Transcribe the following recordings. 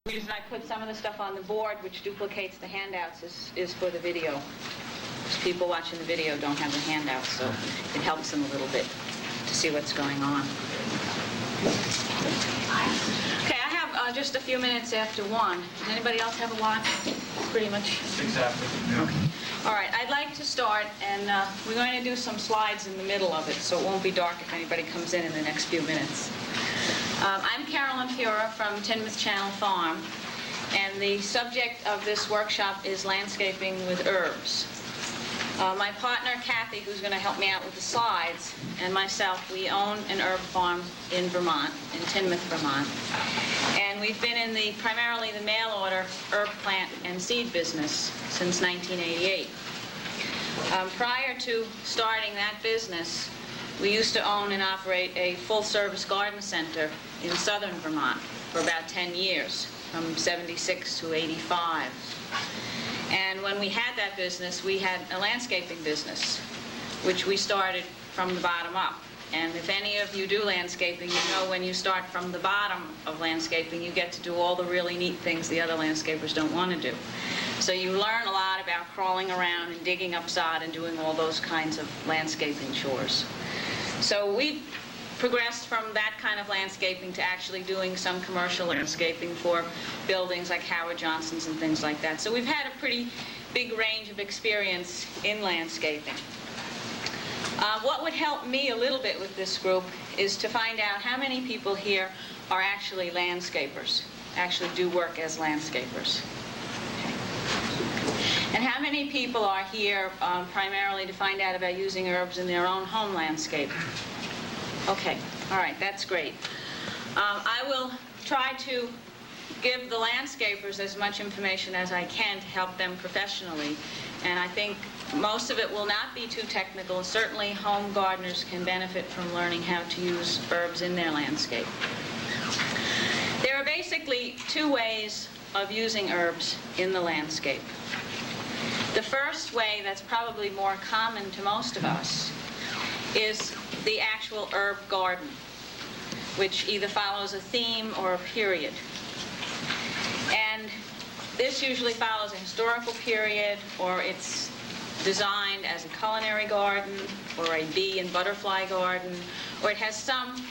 The reason I put some of the stuff on the board, which duplicates the handouts, is for the video. Because people watching the video don't have the handouts, so it helps them a little bit to see what's going on. Okay, I have just a few minutes after 1. Does anybody else have a watch? Pretty much. Exactly. Yeah. Okay. All right, I'd like to start, and we're going to do some slides in the middle of it, so it won't be dark if anybody comes in the next few minutes. I'm Carolyn Fura from Tinmouth Channel Farm, and the subject of this workshop is landscaping with herbs. My partner, Kathy, who's going to help me out with the slides, and myself, we own an herb farm in Vermont, in Tinmouth, Vermont. And we've been in primarily the mail-order herb plant and seed business since 1988. Prior to starting that business, we used to own and operate a full-service garden center in southern Vermont for about 10 years, from 76 to 85. And when we had that business, we had a landscaping business, which we started from the bottom up. And if any of you do landscaping, you know when you start from the bottom of landscaping, you get to do all the really neat things the other landscapers don't want to do. So you learn a lot about crawling around and digging up sod and doing all those kinds of landscaping chores. So we progressed from that kind of landscaping to actually doing some commercial landscaping for buildings like Howard Johnson's and things like that. So we've had a pretty big range of experience in landscaping. What would help me a little bit with this group is to find out how many people here are actually landscapers, actually do work as landscapers. And how many people are here primarily to find out about using herbs in their own home landscape? Okay, all right, that's great. I will try to give the landscapers as much information as I can to help them professionally. And I think most of it will not be too technical. Certainly home gardeners can benefit from learning how to use herbs in their landscape. There are basically two ways of using herbs in the landscape. The first way, that's probably more common to most of us, is the actual herb garden, which either follows a theme or a period. And this usually follows a historical period, or it's designed as a culinary garden, or a bee and butterfly garden, or it has some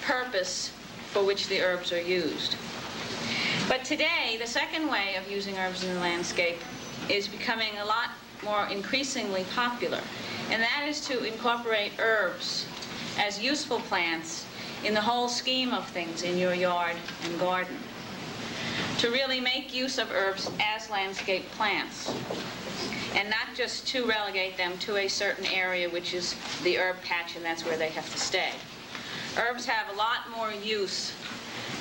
purpose for which the herbs are used. But today, the second way of using herbs in the landscape is becoming a lot more increasingly popular, and that is to incorporate herbs as useful plants in the whole scheme of things in your yard and garden. To really make use of herbs as landscape plants, and not just to relegate them to a certain area, which is the herb patch, and that's where they have to stay. Herbs have a lot more use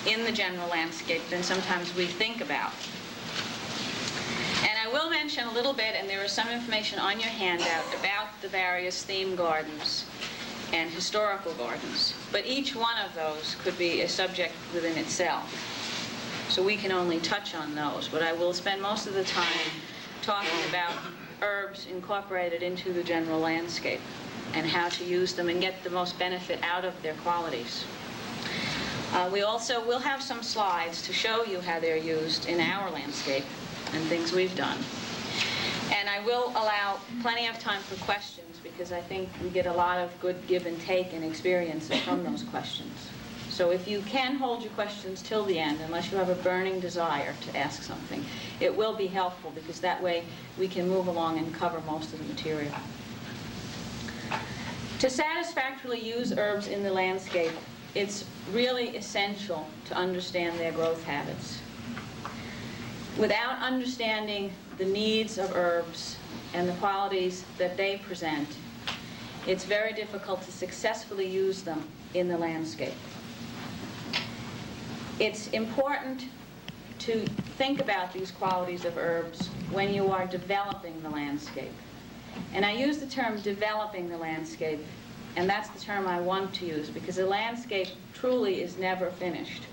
in the general landscape than sometimes we think about. And I will mention a little bit, and there is some information on your handout about the various theme gardens and historical gardens. But each one of those could be a subject within itself. So we can only touch on those. But I will spend most of the time talking about herbs incorporated into the general landscape and how to use them and get the most benefit out of their qualities. We also will have some slides to show you how they're used in our landscape and things we've done. And I will allow plenty of time for questions, because I think we get a lot of good give and take and experiences from those questions. So if you can hold your questions till the end, unless you have a burning desire to ask something, it will be helpful, because that way we can move along and cover most of the material. To satisfactorily use herbs in the landscape, it's really essential to understand their growth habits. Without understanding the needs of herbs and the qualities that they present, it's very difficult to successfully use them in the landscape. It's important to think about these qualities of herbs when you are developing the landscape. And I use the term developing the landscape, and that's the term I want to use, because a landscape truly is never finished.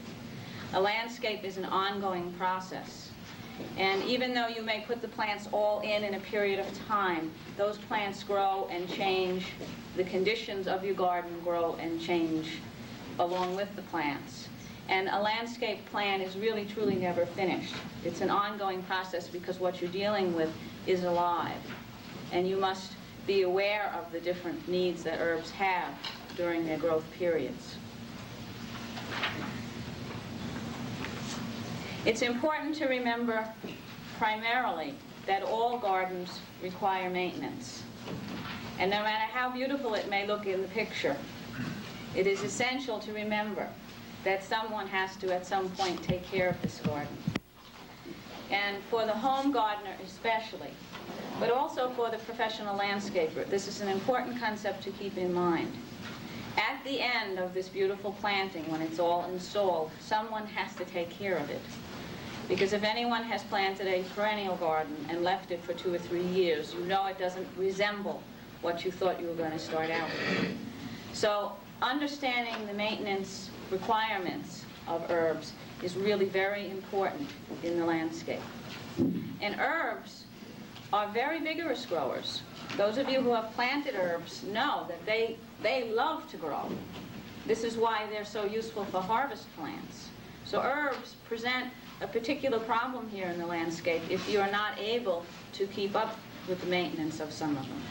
A landscape is an ongoing process. And even though you may put the plants all in a period of time, those plants grow and change. The conditions of your garden grow and change along with the plants. And a landscape plan is really, truly never finished. It's an ongoing process because what you're dealing with is alive. And you must be aware of the different needs that herbs have during their growth periods. It's important to remember primarily that all gardens require maintenance. And no matter how beautiful it may look in the picture, it is essential to remember that someone has to, at some point, take care of this garden. And for the home gardener especially, but also for the professional landscaper, this is an important concept to keep in mind. At the end of this beautiful planting, when it's all installed, someone has to take care of it. Because if anyone has planted a perennial garden and left it for 2 or 3 years, you know it doesn't resemble what you thought you were going to start out with. So understanding the maintenance requirements of herbs is really very important in the landscape. And herbs are very vigorous growers. Those of you who have planted herbs know that they love to grow. This is why they're so useful for harvest plants. So herbs present a particular problem here in the landscape if you are not able to keep up with the maintenance of some of them.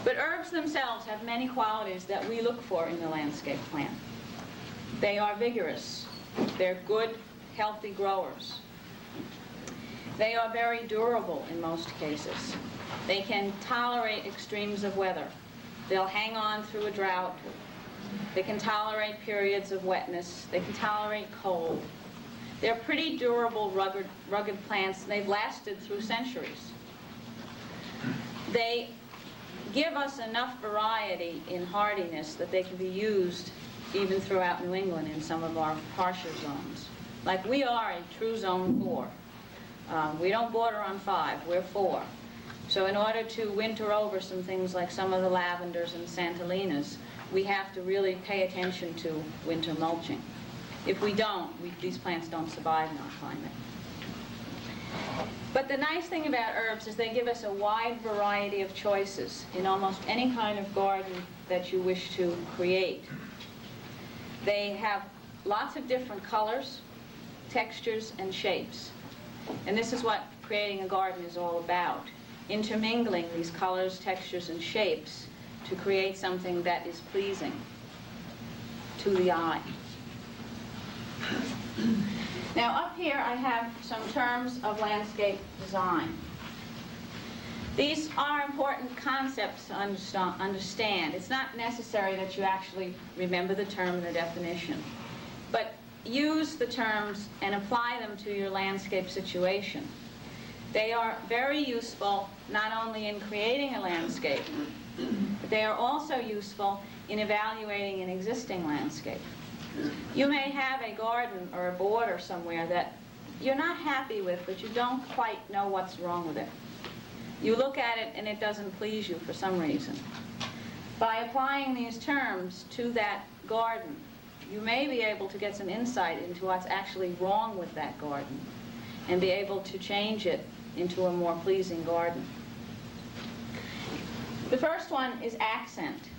But herbs themselves have many qualities that we look for in the landscape plant. They are vigorous. They're good, healthy growers. They are very durable in most cases. They can tolerate extremes of weather. They'll hang on through a drought. They can tolerate periods of wetness. They can tolerate cold. They're pretty durable, rugged plants. They've lasted through centuries. They give us enough variety in hardiness that they can be used even throughout New England in some of our harsher zones. Like we are a true zone 4. We don't border on 5, we're 4. So in order to winter over some things like some of the lavenders and santalinas, we have to really pay attention to winter mulching. If we don't, these plants don't survive in our climate. But the nice thing about herbs is they give us a wide variety of choices in almost any kind of garden that you wish to create. They have lots of different colors, textures, and shapes. And this is what creating a garden is all about, intermingling these colors, textures, and shapes to create something that is pleasing to the eye. Now up here I have some terms of landscape design. These are important concepts to understand. It's not necessary that you actually remember the term and the definition, but use the terms and apply them to your landscape situation. They are very useful not only in creating a landscape, but they are also useful in evaluating an existing landscape. You may have a garden or a border somewhere that you're not happy with, but you don't quite know what's wrong with it. You look at it and it doesn't please you for some reason. By applying these terms to that garden, you may be able to get some insight into what's actually wrong with that garden and be able to change it into a more pleasing garden. The first one is accent.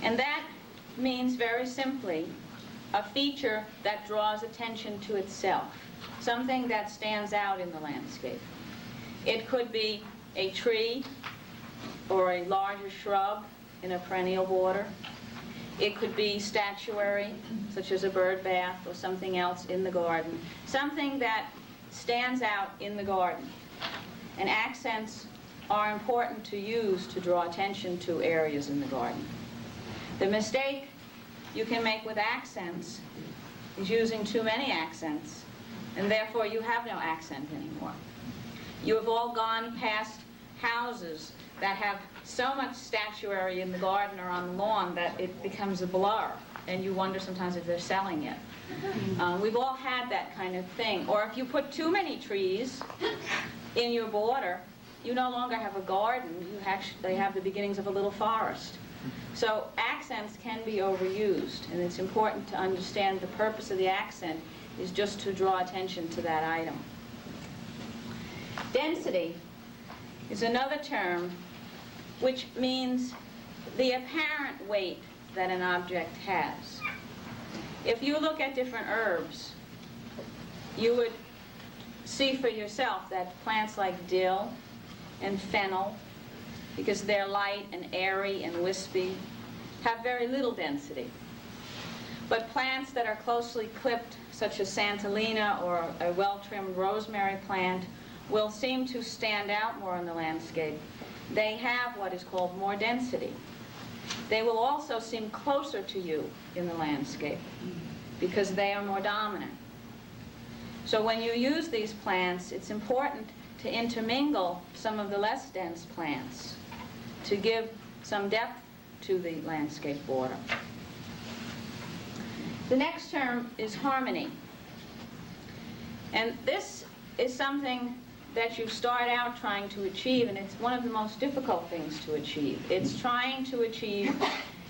And that means very simply a feature that draws attention to itself, something that stands out in the landscape. It could be a tree or a larger shrub in a perennial border. It could be statuary, such as a bird bath or something else in the garden, something that stands out in the garden. And accents are important to use to draw attention to areas in the garden. The mistake you can make with accents is using too many accents, and therefore you have no accent anymore. You have all gone past houses that have so much statuary in the garden or on the lawn that it becomes a blur, and you wonder sometimes if they're selling it. We've all had that kind of thing. Or if you put too many trees in your border, you no longer have a garden. They have the beginnings of a little forest. So accents can be overused, and it's important to understand the purpose of the accent is just to draw attention to that item. Density is another term which means the apparent weight that an object has. If you look at different herbs, you would see for yourself that plants like dill and fennel, because they're light and airy and wispy, have very little density. But plants that are closely clipped, such as Santolina or a well-trimmed rosemary plant, will seem to stand out more in the landscape. They have what is called more density. They will also seem closer to you in the landscape because they are more dominant. So when you use these plants, it's important to intermingle some of the less dense plants to give some depth to the landscape border. The next term is harmony. And this is something that you start out trying to achieve, and it's one of the most difficult things to achieve. It's trying to achieve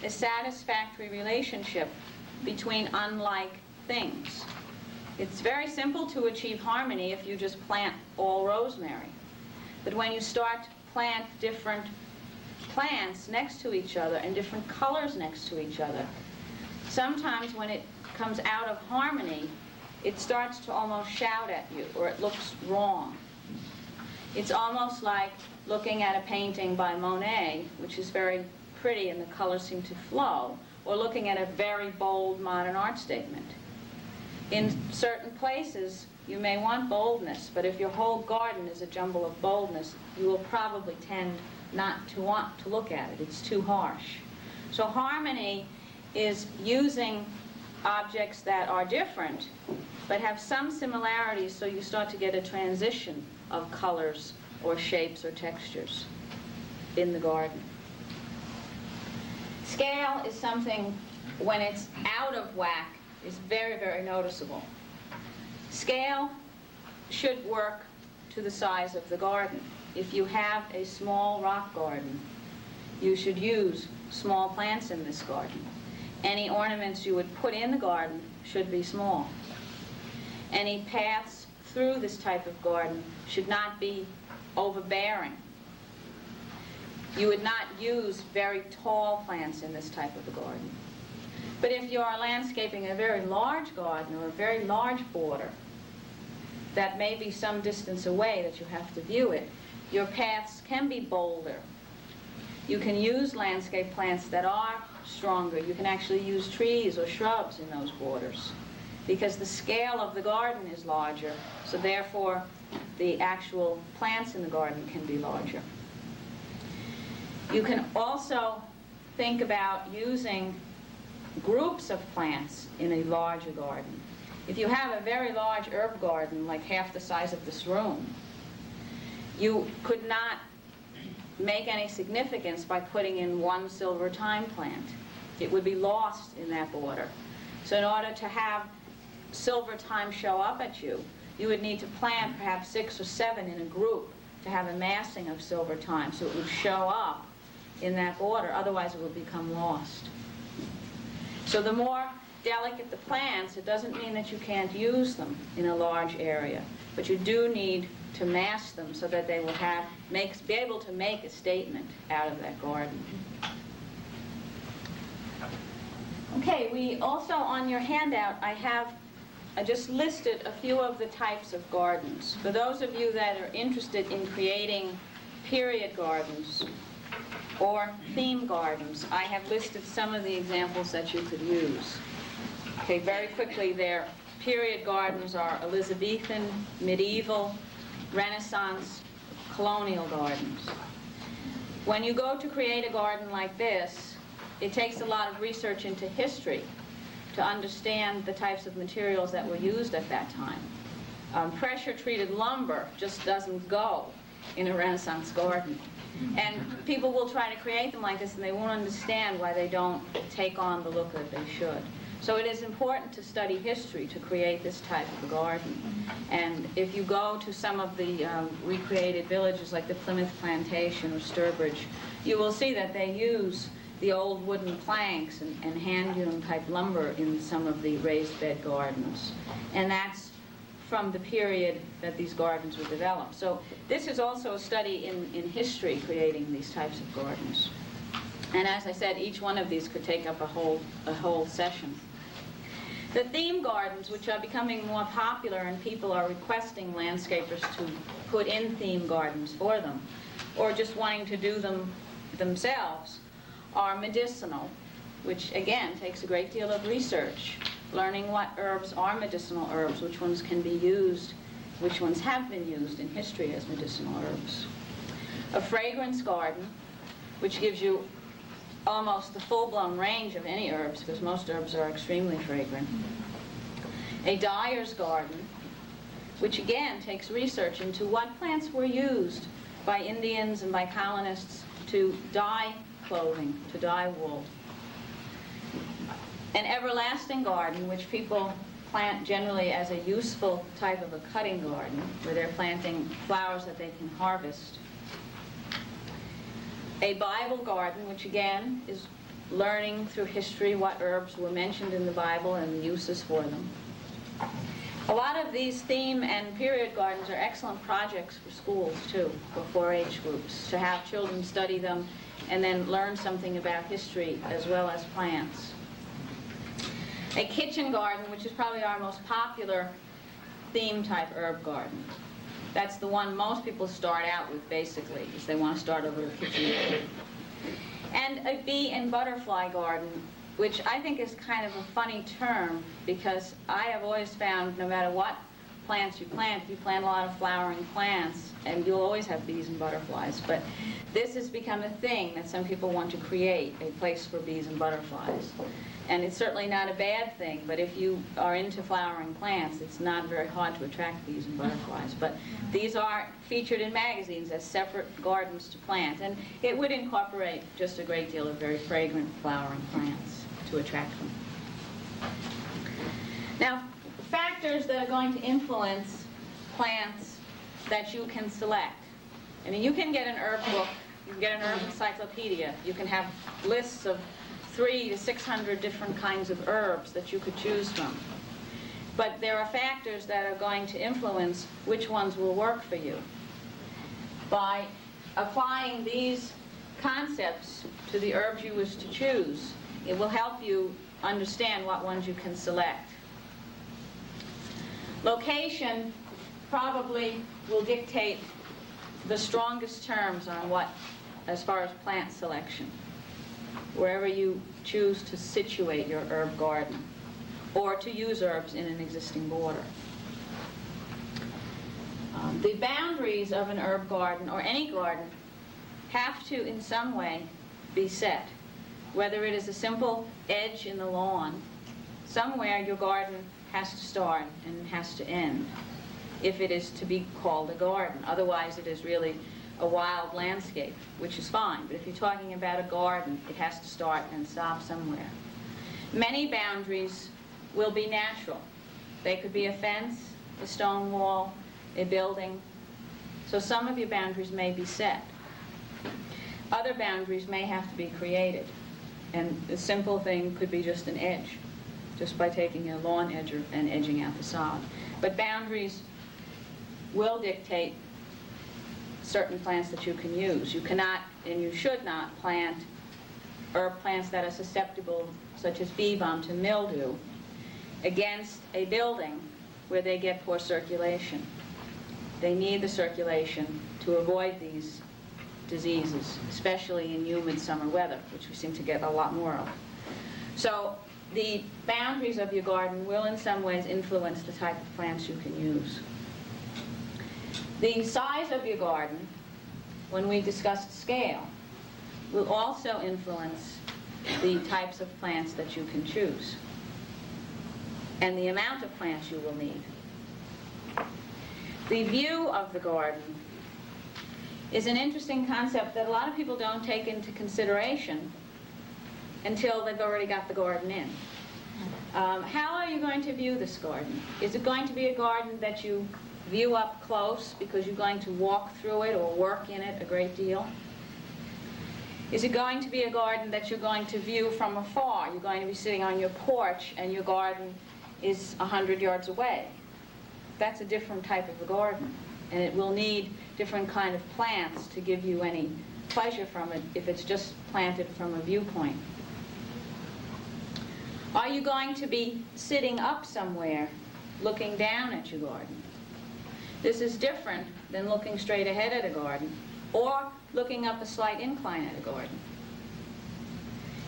a satisfactory relationship between unlike things. It's very simple to achieve harmony if you just plant all rosemary. But when you start to plant different plants next to each other and different colors next to each other, sometimes when it comes out of harmony, it starts to almost shout at you, or it looks wrong. It's almost like looking at a painting by Monet, which is very pretty and the colors seem to flow, or looking at a very bold modern art statement. In certain places, you may want boldness, but if your whole garden is a jumble of boldness, you will probably tend not to want to look at it. It's too harsh. So harmony is using objects that are different, but have some similarities, so you start to get a transition of colors or shapes or textures in the garden. Scale is something, when it's out of whack, is very, very noticeable. Scale should work to the size of the garden. If you have a small rock garden, you should use small plants in this garden. Any ornaments you would put in the garden should be small. Any paths through this type of garden should not be overbearing. You would not use very tall plants in this type of a garden. But if you are landscaping a very large garden or a very large border that may be some distance away that you have to view it, your paths can be bolder. You can use landscape plants that are stronger. You can actually use trees or shrubs in those borders because the scale of the garden is larger, so therefore the actual plants in the garden can be larger. You can also think about using groups of plants in a larger garden. If you have a very large herb garden, like half the size of this room, you could not make any significance by putting in one silver thyme plant. It would be lost in that border. So in order to have silver thyme show up at you, you would need to plant perhaps 6 or 7 in a group to have a massing of silver thyme so it would show up in that border. Otherwise it would become lost. So the more delicate the plants, it doesn't mean that you can't use them in a large area, but you do need to mass them so that they will be able to make a statement out of that garden. Okay, we also, on your handout, I just listed a few of the types of gardens. For those of you that are interested in creating period gardens or theme gardens, I have listed some of the examples that you could use. Okay, very quickly, their period gardens are Elizabethan, medieval, Renaissance, colonial gardens. When you go to create a garden like this, it takes a lot of research into history to understand the types of materials that were used at that time. Pressure-treated lumber just doesn't go in a Renaissance garden. And people will try to create them like this, and they won't understand why they don't take on the look that they should. So it is important to study history to create this type of a garden. And if you go to some of the recreated villages like the Plymouth Plantation or Sturbridge, you will see that they use the old wooden planks and hand-hewn type lumber in some of the raised bed gardens. And that's from the period that these gardens were developed. So this is also a study in history, creating these types of gardens. And as I said, each one of these could take up a whole session. The theme gardens, which are becoming more popular, and people are requesting landscapers to put in theme gardens for them, or just wanting to do them themselves, are medicinal, which again takes a great deal of research, learning what herbs are medicinal herbs, which ones can be used, which ones have been used in history as medicinal herbs. A fragrance garden, which gives you almost the full-blown range of any herbs, because most herbs are extremely fragrant. A dyer's garden, which again takes research into what plants were used by Indians and by colonists to dye clothing, to dye wool. An everlasting garden, which people plant generally as a useful type of a cutting garden, where they're planting flowers that they can harvest. A Bible garden, which again is learning through history what herbs were mentioned in the Bible and the uses for them. A lot of these theme and period gardens are excellent projects for schools too, for 4-H groups, to have children study them and then learn something about history as well as plants. A kitchen garden, which is probably our most popular theme type herb garden. That's the one most people start out with, basically, because they want to start over a kitchen garden. And a bee and butterfly garden, which I think is kind of a funny term, because I have always found no matter what plants you plant, if you plant a lot of flowering plants, and you'll always have bees and butterflies. But this has become a thing that some people want to create, a place for bees and butterflies. And it's certainly not a bad thing, but if you are into flowering plants, it's not very hard to attract bees and butterflies. But these are featured in magazines as separate gardens to plant, and it would incorporate just a great deal of very fragrant flowering plants to attract them. Now, factors that are going to influence plants that you can select. I mean, you can get an herb book, you can get an herb encyclopedia, you can have lists of 300 to 600 different kinds of herbs that you could choose from. But there are factors that are going to influence which ones will work for you. By applying these concepts to the herbs you wish to choose, it will help you understand what ones you can select. Location probably will dictate the strongest terms on what, as far as plant selection, wherever you choose to situate your herb garden, or to use herbs in an existing border. The boundaries of an herb garden, or any garden, have to in some way be set. Whether it is a simple edge in the lawn, somewhere your garden has to start and has to end, if it is to be called a garden. Otherwise, it is really a wild landscape, which is fine. But if you're talking about a garden, it has to start and stop somewhere. Many boundaries will be natural. They could be a fence, a stone wall, a building. So some of your boundaries may be set. Other boundaries may have to be created. And a simple thing could be just an edge, just by taking a lawn edger and edging out the sod. But boundaries will dictate certain plants that you can use. You cannot, and you should not, plant herb plants that are susceptible, such as bee balm, to mildew against a building where they get poor circulation. They need the circulation to avoid these diseases, especially in humid summer weather, which we seem to get a lot more of. So the boundaries of your garden will in some ways influence the type of plants you can use. The size of your garden, when we discussed scale, will also influence the types of plants that you can choose and the amount of plants you will need. The view of the garden is an interesting concept that a lot of people don't take into consideration until they've already got the garden in. How are you going to view this garden? Is it going to be a garden that you view up close because you're going to walk through it or work in it a great deal? Is it going to be a garden that you're going to view from afar? You're going to be sitting on your porch and your garden is 100 yards away. That's a different type of a garden, and it will need different kind of plants to give you any pleasure from it if it's just planted from a viewpoint. Are you going to be sitting up somewhere looking down at your garden? This is different than looking straight ahead at a garden or looking up a slight incline at a garden.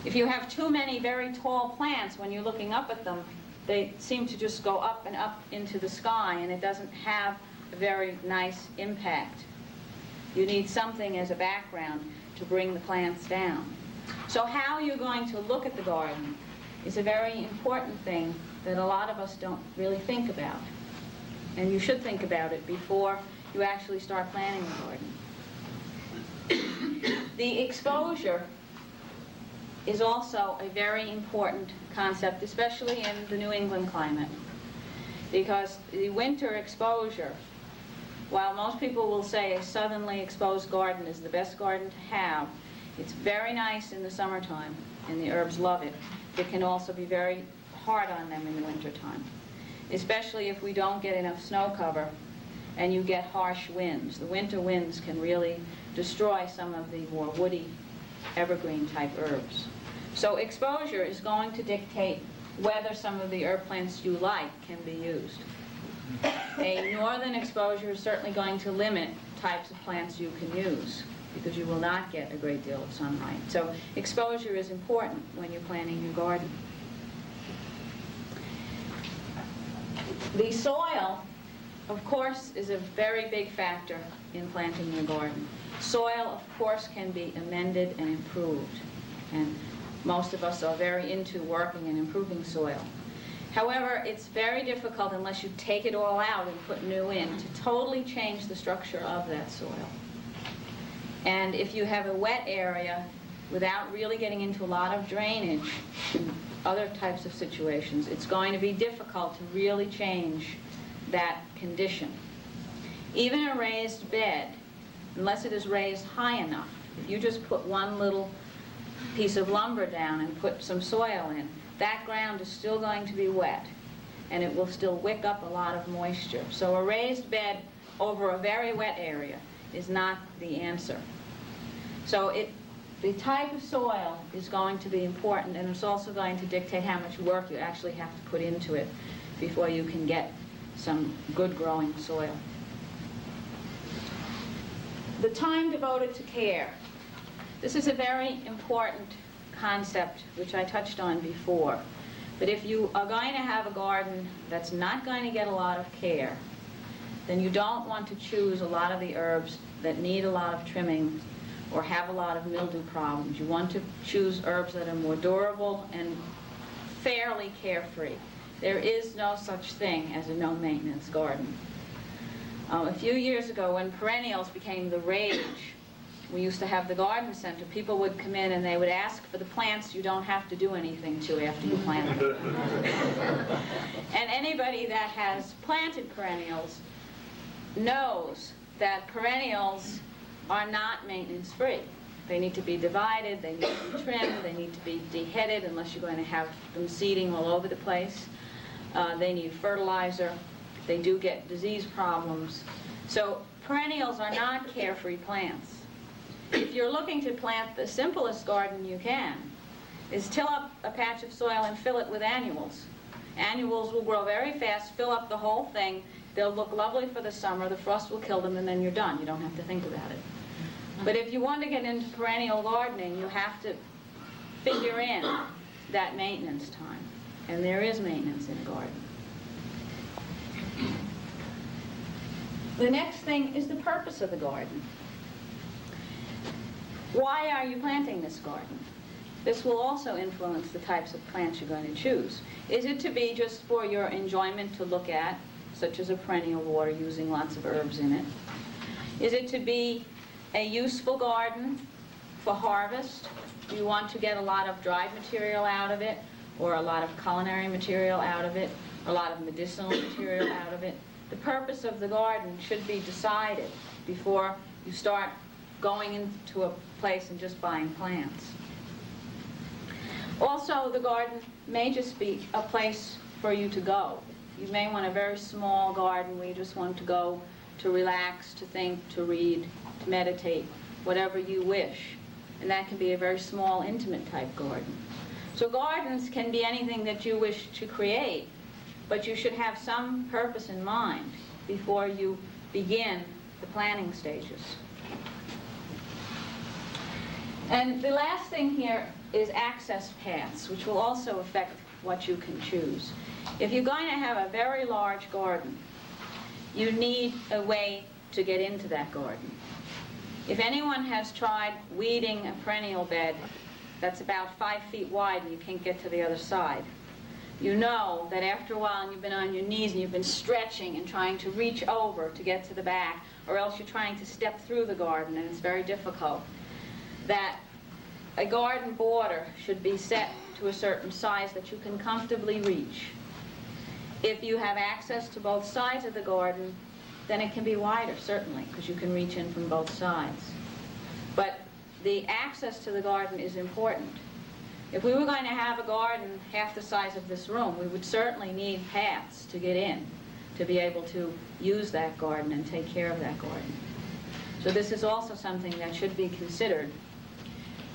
If you have too many very tall plants, when you're looking up at them, they seem to just go up and up into the sky, and it doesn't have a very nice impact. You need something as a background to bring the plants down. So how you're going to look at the garden is a very important thing that a lot of us don't really think about. And you should think about it before you actually start planting the garden. The exposure is also a very important concept, especially in the New England climate, because the winter exposure, while most people will say a southernly exposed garden is the best garden to have, it's very nice in the summertime, and the herbs love it. It can also be very hard on them in the wintertime, especially if we don't get enough snow cover and you get harsh winds. The winter winds can really destroy some of the more woody evergreen type herbs. So exposure is going to dictate whether some of the herb plants you like can be used. A northern exposure is certainly going to limit types of plants you can use because you will not get a great deal of sunlight. So exposure is important when you're planting your garden. The soil, of course, is a very big factor in planting your garden. Soil, of course, can be amended and improved, and most of us are very into working and improving soil. However, it's very difficult unless you take it all out and put new in to totally change the structure of that soil. And if you have a wet area without really getting into a lot of drainage and other types of situations, it's going to be difficult to really change that condition. Even a raised bed, unless it is raised high enough, if you just put one little piece of lumber down and put some soil in, that ground is still going to be wet, and it will still wick up a lot of moisture. So a raised bed over a very wet area is not the answer. So the type of soil is going to be important, and it's also going to dictate how much work you actually have to put into it before you can get some good growing soil. The time devoted to care. This is a very important concept which I touched on before. But if you are going to have a garden that's not going to get a lot of care, then you don't want to choose a lot of the herbs that need a lot of trimming or have a lot of mildew problems. You want to choose herbs that are more durable and fairly carefree. There is no such thing as a no-maintenance garden. A few years ago, when perennials became the rage, we used to have the garden center. People would come in and they would ask for the plants you don't have to do anything to after you plant them. And anybody that has planted perennials knows that perennials are not maintenance free. They need to be divided, they need to be trimmed, they need to be deheaded unless you're going to have them seeding all over the place. They need fertilizer. They do get disease problems. So perennials are not carefree plants. If you're looking to plant the simplest garden you can, is till up a patch of soil and fill it with annuals. Annuals will grow very fast, fill up the whole thing. They'll look lovely for the summer. The frost will kill them, and then you're done. You don't have to think about it. But if you want to get into perennial gardening, you have to figure in that maintenance time. And there is maintenance in a garden. The next thing is the purpose of the garden. Why are you planting this garden? This will also influence the types of plants you're going to choose. Is it to be just for your enjoyment to look at, such as a perennial water using lots of herbs in it? Is it to be a useful garden for harvest? Do you want to get a lot of dried material out of it, or a lot of culinary material out of it, or a lot of medicinal material out of it? The purpose of the garden should be decided before you start going into a place and just buying plants. Also, the garden may just be a place for you to go. You may want a very small garden where you just want to go to relax, to think, to read, to meditate. whatever you wish. And that can be a very small, intimate type garden. So gardens can be anything that you wish to create, but you should have some purpose in mind before you begin the planning stages. And the last thing here is access paths, which will also affect what you can choose. If you're going to have a very large garden, you need a way to get into that garden. If anyone has tried weeding a perennial bed that's about 5 feet wide and you can't get to the other side, you know that after a while and you've been on your knees and you've been stretching and trying to reach over to get to the back, or else you're trying to step through the garden and it's very difficult, that a garden border should be set to a certain size that you can comfortably reach. If you have access to both sides of the garden, then it can be wider, certainly, because you can reach in from both sides. But the access to the garden is important. If we were going to have a garden half the size of this room, we would certainly need paths to get in, to be able to use that garden and take care of that garden. So this is also something that should be considered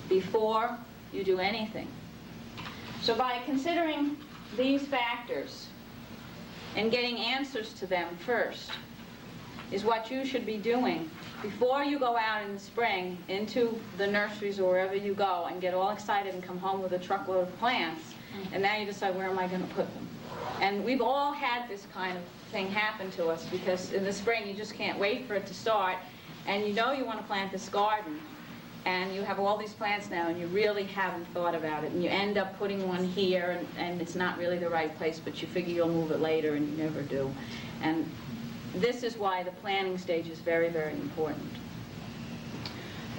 before you do anything. So by considering these factors and getting answers to them first is what you should be doing before you go out in the spring into the nurseries or wherever you go and get all excited and come home with a truckload of plants, and now you decide, where am I going to put them? And we've all had this kind of thing happen to us, because in the spring you just can't wait for it to start, and you know you want to plant this garden, and you have all these plants now and you really haven't thought about it, and you end up putting one here and it's not really the right place, but you figure you'll move it later and you never do. And this is why the planning stage is very, very important.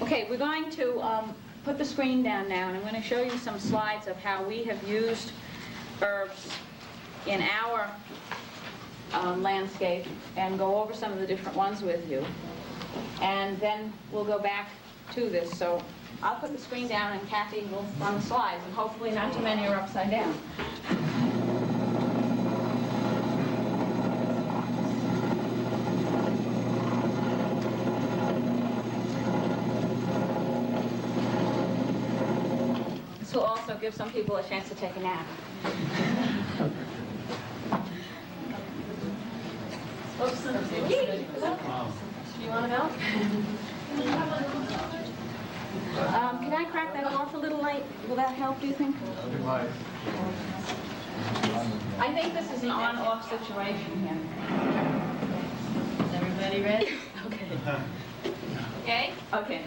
Okay, we're going to put the screen down now, and I'm going to show you some slides of how we have used herbs in our landscape and go over some of the different ones with you. And then we'll go back to this. So I'll put the screen down and Kathy will run the slides, and hopefully not too many are upside down. This will also give some people a chance to take a nap. Oops. You want to go? Can I crack that off a little light? Will that help, do you think? I think this is an on-off situation here. Is everybody ready? Okay. Okay? Okay.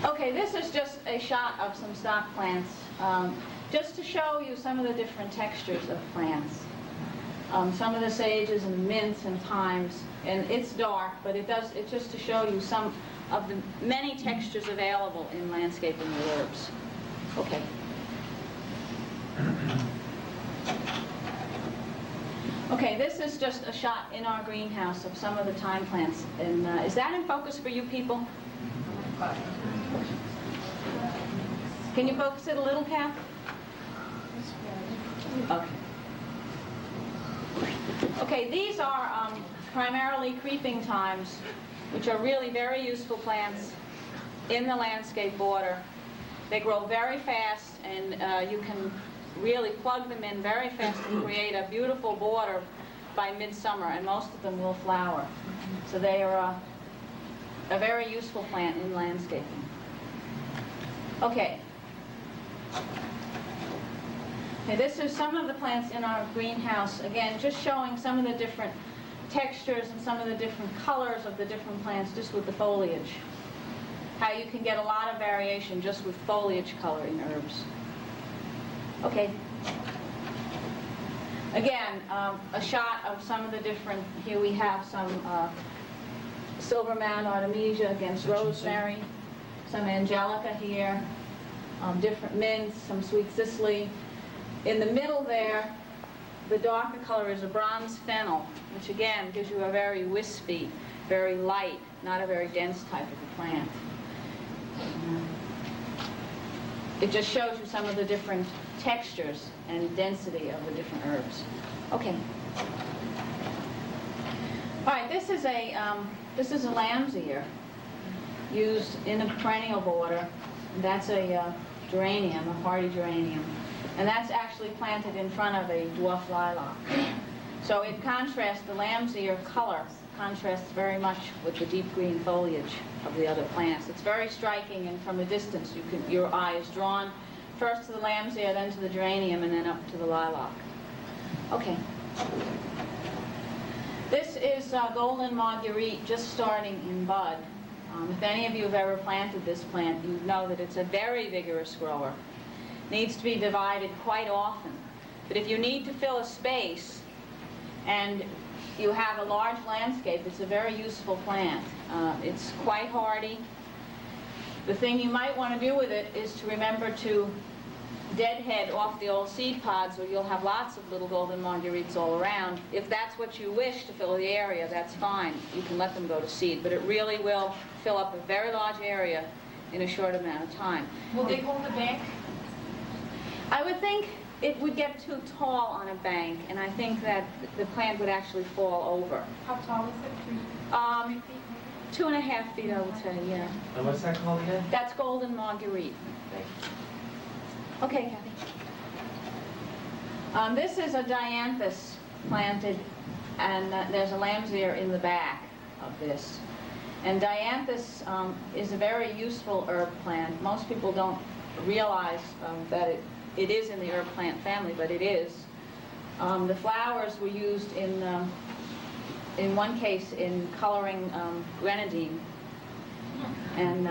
Okay, this is just a shot of some stock plants, just to show you some of the different textures of plants. Some of the sages and mints and thymes, and it's dark, but it's just to show you some of the many textures available in landscaping with herbs. Okay. Okay, this is just a shot in our greenhouse of some of the thyme plants. And is that in focus for you people? Can you focus it a little, Kath? Okay. Okay, these are primarily creeping thymes, which are really very useful plants in the landscape border. They grow very fast, and you can really plug them in very fast and create a beautiful border by midsummer, and most of them will flower. So they are a very useful plant in landscaping. Okay. Okay, this is some of the plants in our greenhouse. Again, just showing some of the different textures and some of the different colors of the different plants just with the foliage. How you can get a lot of variation just with foliage color in herbs. Okay. Again, a shot of some of the different, here we have some Silvermount Artemisia against rosemary, some Angelica here, different mints, some sweet cicely. In the middle there, the darker color is a bronze fennel, which again gives you a very wispy, very light, not a very dense type of a plant. It just shows you some of the different textures and density of the different herbs. Okay. All right, this is a This is a lamb's ear used in a perennial border. That's a geranium, a hardy geranium. And that's actually planted in front of a dwarf lilac. So it contrasts, the lamb's ear color contrasts very much with the deep green foliage of the other plants. It's very striking, and from a distance your eye is drawn first to the lamb's ear, then to the geranium, and then up to the lilac. Okay. This is golden marguerite just starting in bud. If any of you have ever planted this plant, you know that it's a very vigorous grower. Needs to be divided quite often. But if you need to fill a space and you have a large landscape, it's a very useful plant. It's quite hardy. The thing you might want to do with it is to remember to deadhead off the old seed pods, or you'll have lots of little golden marguerites all around. If that's what you wish to fill the area, that's fine. You can let them go to seed, but it really will fill up a very large area in a short amount of time. Will they hold the bank? I would think it would get too tall on a bank, and I think that the plant would actually fall over. How tall is it? 3 feet? 2.5 feet, I would say, yeah. And what's that called again? That's golden marguerite. Thank you. Okay, Kathy. This is a dianthus planted, and there's a lamb's ear in the back of this. And dianthus is a very useful herb plant. Most people don't realize that it is in the herb plant family, but it is. The flowers were used in one case in coloring grenadine, and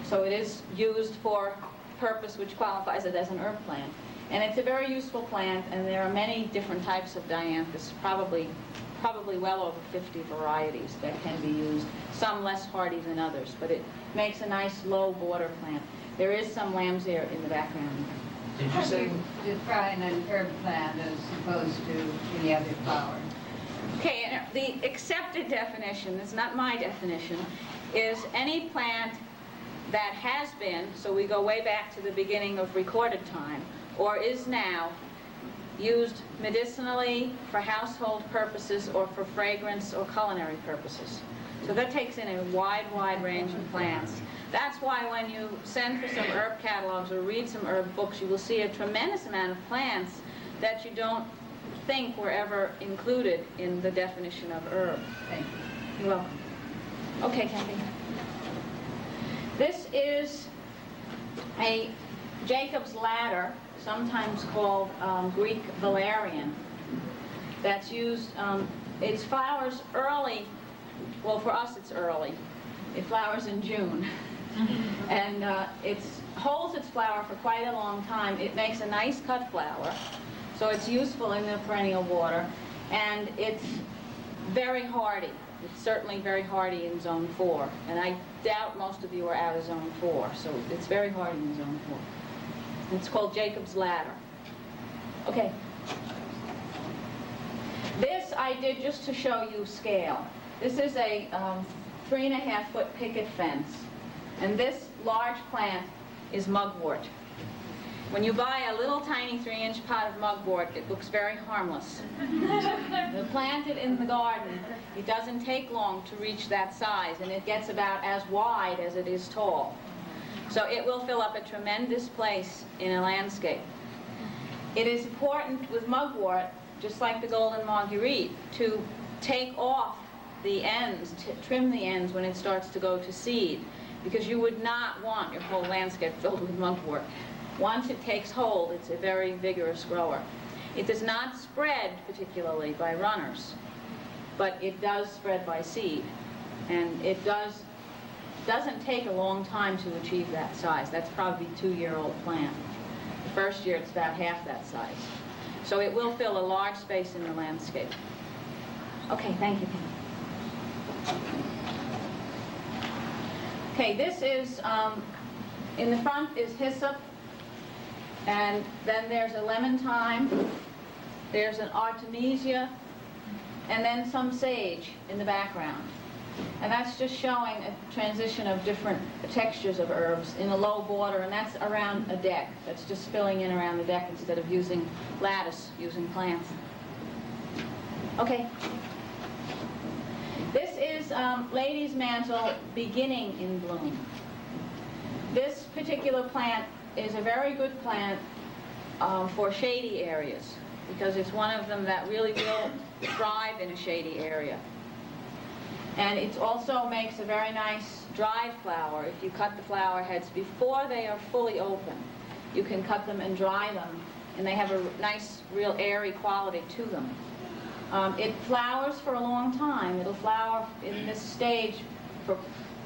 so it is used for purpose which qualifies it as an herb plant. And it's a very useful plant, and there are many different types of dianthus, probably well over 50 varieties that can be used, some less hardy than others, but it makes a nice low border plant. There is some lamb's ear in the background. Did you say? Define an herb plant as opposed to any other flower? Okay, and the accepted definition, it's not my definition, is any plant that has been, so we go way back to the beginning of recorded time, or is now used medicinally, for household purposes, or for fragrance or culinary purposes. So that takes in a wide range of plants. That's why when you send for some herb catalogs or read some herb books, you will see a tremendous amount of plants that you don't think were ever included in the definition of herb. Thank you. You're welcome. Okay, Kathy. This is a Jacob's ladder, sometimes called Greek valerian, that's used, it flowers early, well for us it's early, it flowers in June, and it holds its flower for quite a long time. It makes a nice cut flower, so it's useful in the perennial border, and it's very hardy. It's certainly very hardy in Zone 4, and I doubt most of you are out of Zone 4, so it's very hardy in Zone 4. It's called Jacob's Ladder. Okay. This I did just to show you scale. This is a 3.5-foot picket fence, and this large plant is mugwort. When you buy a little tiny 3-inch pot of mugwort, it looks very harmless. They're planted in the garden. It doesn't take long to reach that size, and it gets about as wide as it is tall. So it will fill up a tremendous place in a landscape. It is important with mugwort, just like the golden marguerite, to take off the ends, trim the ends when it starts to go to seed, because you would not want your whole landscape filled with mugwort. Once it takes hold, it's a very vigorous grower. It does not spread particularly by runners, but it does spread by seed. And it doesn't take a long time to achieve that size. That's probably a 2-year-old plant. The first year it's about half that size. So it will fill a large space in the landscape. Okay, thank you, Pam. Okay, this is, in the front is hyssop, and then there's a lemon thyme, there's an artemisia, and then some sage in the background. And that's just showing a transition of different textures of herbs in a low border, and that's around a deck. That's just filling in around the deck instead of using lattice, using plants. Okay. This is lady's mantle beginning in bloom. This particular plant is a very good plant for shady areas because it's one of them that really will thrive in a shady area. And it also makes a very nice dried flower. If you cut the flower heads before they are fully open, you can cut them and dry them, and they have a nice, real airy quality to them. It flowers for a long time. It'll flower in this stage for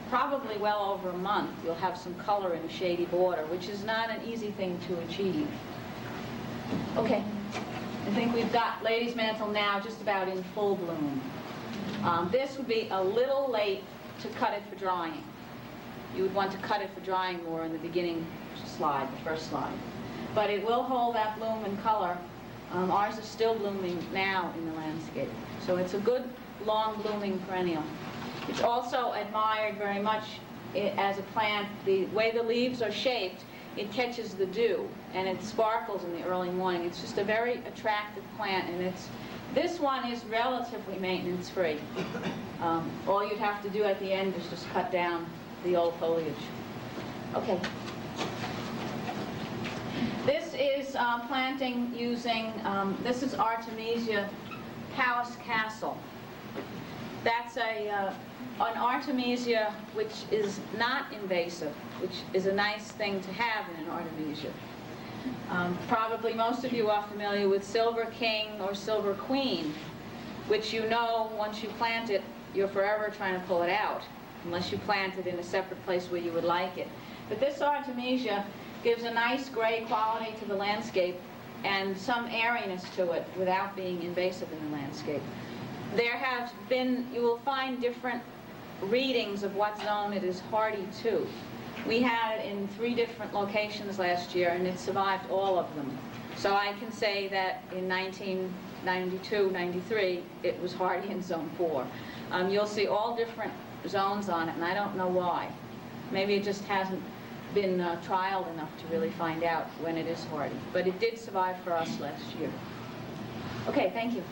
probably well over a month. You'll have some color in a shady border, which is not an easy thing to achieve. Okay, I think we've got lady's mantle now just about in full bloom. This would be a little late to cut it for drying. You would want to cut it for drying more in the beginning slide, the first slide. But it will hold that bloom and color. Ours is still blooming now in the landscape. So it's a good, long blooming perennial. It's also admired very much as a plant. The way the leaves are shaped, it catches the dew and it sparkles in the early morning. It's just a very attractive plant, and this one is relatively maintenance free. All you'd have to do at the end is just cut down the old foliage. Okay. This is planting using, this is Artemisia Powys Castle. That's an Artemisia which is not invasive, which is a nice thing to have in an Artemisia. Probably most of you are familiar with Silver King or Silver Queen, which you know once you plant it, you're forever trying to pull it out, unless you plant it in a separate place where you would like it. But this Artemisia gives a nice gray quality to the landscape and some airiness to it without being invasive in the landscape. There have been, you will find different readings of what zone it is hardy to. We had it in 3 different locations last year, and it survived all of them. So I can say that in 1992, 93, it was hardy in zone 4. You'll see all different zones on it, and I don't know why. Maybe it just hasn't been trialed enough to really find out when it is hardy. But it did survive for us last year. Okay, thank you.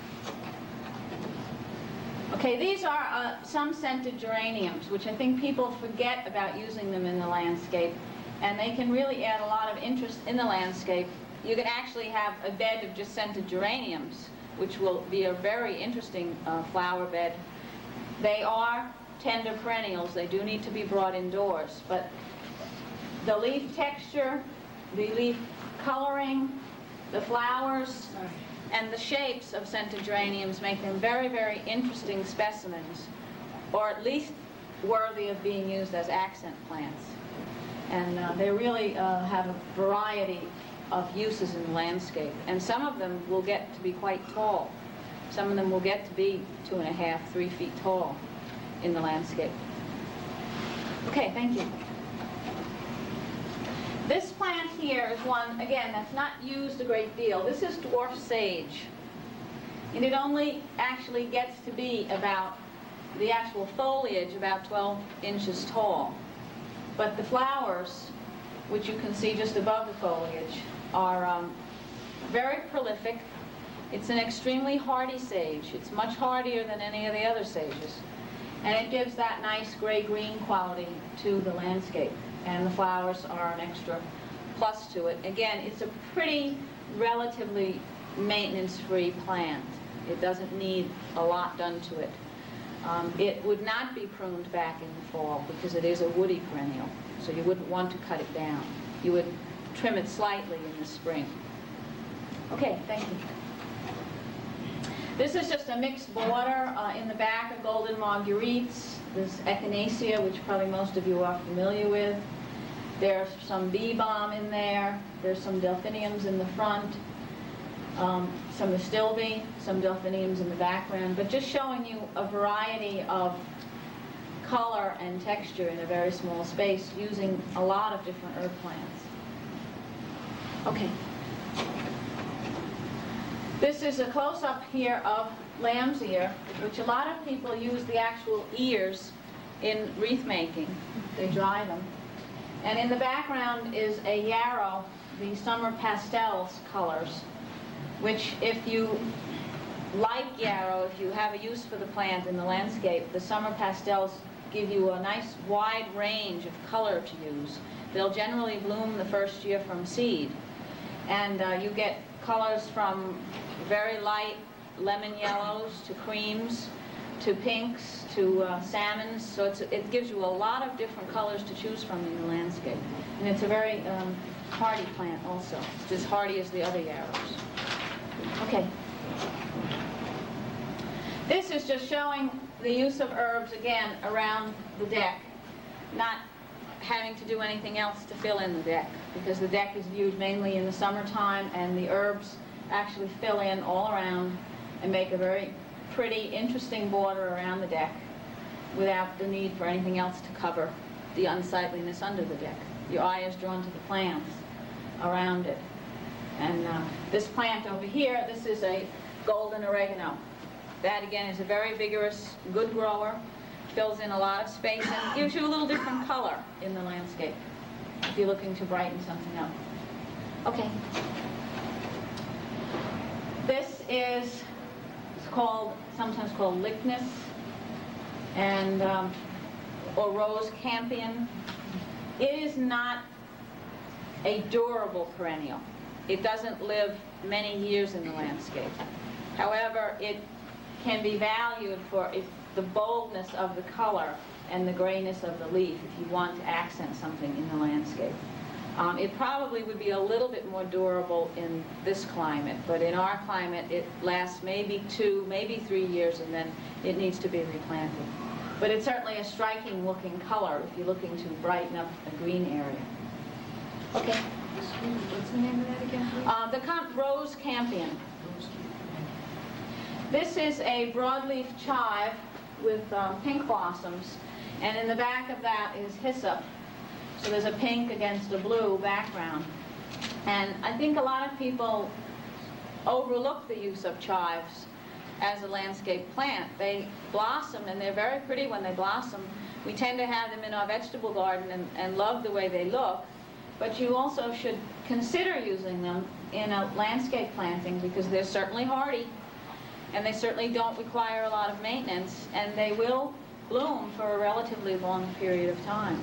Okay, these are some scented geraniums, which I think people forget about using them in the landscape, and they can really add a lot of interest in the landscape. You can actually have a bed of just scented geraniums, which will be a very interesting flower bed. They are tender perennials. They do need to be brought indoors, but the leaf texture, the leaf coloring, the flowers, and the shapes of scented geraniums make them very, very interesting specimens, or at least worthy of being used as accent plants. And they really have a variety of uses in the landscape. And some of them will get to be quite tall. Some of them will get to be 2.5, 3 feet tall in the landscape. Okay, thank you. This plant here is one, again, that's not used a great deal. This is dwarf sage. And it only actually gets to be about, the actual foliage, about 12 inches tall. But the flowers, which you can see just above the foliage, are very prolific. It's an extremely hardy sage. It's much hardier than any of the other sages. And it gives that nice gray-green quality to the landscape. And the flowers are an extra plus to it. Again, it's a pretty relatively maintenance-free plant. It doesn't need a lot done to it. It would not be pruned back in the fall because it is a woody perennial, so you wouldn't want to cut it down. You would trim it slightly in the spring. Okay, thank you. This is just a mixed border. In the back are golden marguerites. There's echinacea, which probably most of you are familiar with. There's some bee balm in there. There's some delphiniums in the front. Some astilbe, some delphiniums in the background. But just showing you a variety of color and texture in a very small space using a lot of different herb plants. Okay. This is a close-up here of lamb's ear, which a lot of people use the actual ears in wreath making. They dry them. And in the background is a yarrow, the summer pastels colors, which if you like yarrow, if you have a use for the plant in the landscape, the summer pastels give you a nice wide range of color to use. They'll generally bloom the first year from seed. And you get colors from very light lemon yellows to creams to pinks to salmons. So it gives you a lot of different colors to choose from in the landscape. And it's a very hardy plant also. It's as hardy as the other yarrows. Okay. This is just showing the use of herbs, again, around the deck, not having to do anything else to fill in the deck, because the deck is viewed mainly in the summertime, and the herbs actually fill in all around and make a very pretty, interesting border around the deck without the need for anything else to cover the unsightliness under the deck. Your eye is drawn to the plants around it. And this plant over here, this is a golden oregano. That, again, is a very vigorous, good grower, fills in a lot of space, and gives you a little different color in the landscape if you're looking to brighten something up. Okay. This is sometimes called Lychnis, and or rose campion. It is not a durable perennial. It doesn't live many years in the landscape. However, it can be valued for the boldness of the color and the grayness of the leaf if you want to accent something in the landscape. It probably would be a little bit more durable in this climate, but in our climate it lasts maybe 2, maybe 3 years, and then it needs to be replanted. But it's certainly a striking looking color if you're looking to brighten up a green area. Okay. What's the name of that again, please? The rose campion. This is a broadleaf chive with pink blossoms, and in the back of that is hyssop. So there's a pink against a blue background. And I think a lot of people overlook the use of chives as a landscape plant. They blossom, and they're very pretty when they blossom. We tend to have them in our vegetable garden and love the way they look. But you also should consider using them in a landscape planting, because they're certainly hardy, and they certainly don't require a lot of maintenance, and they will bloom for a relatively long period of time.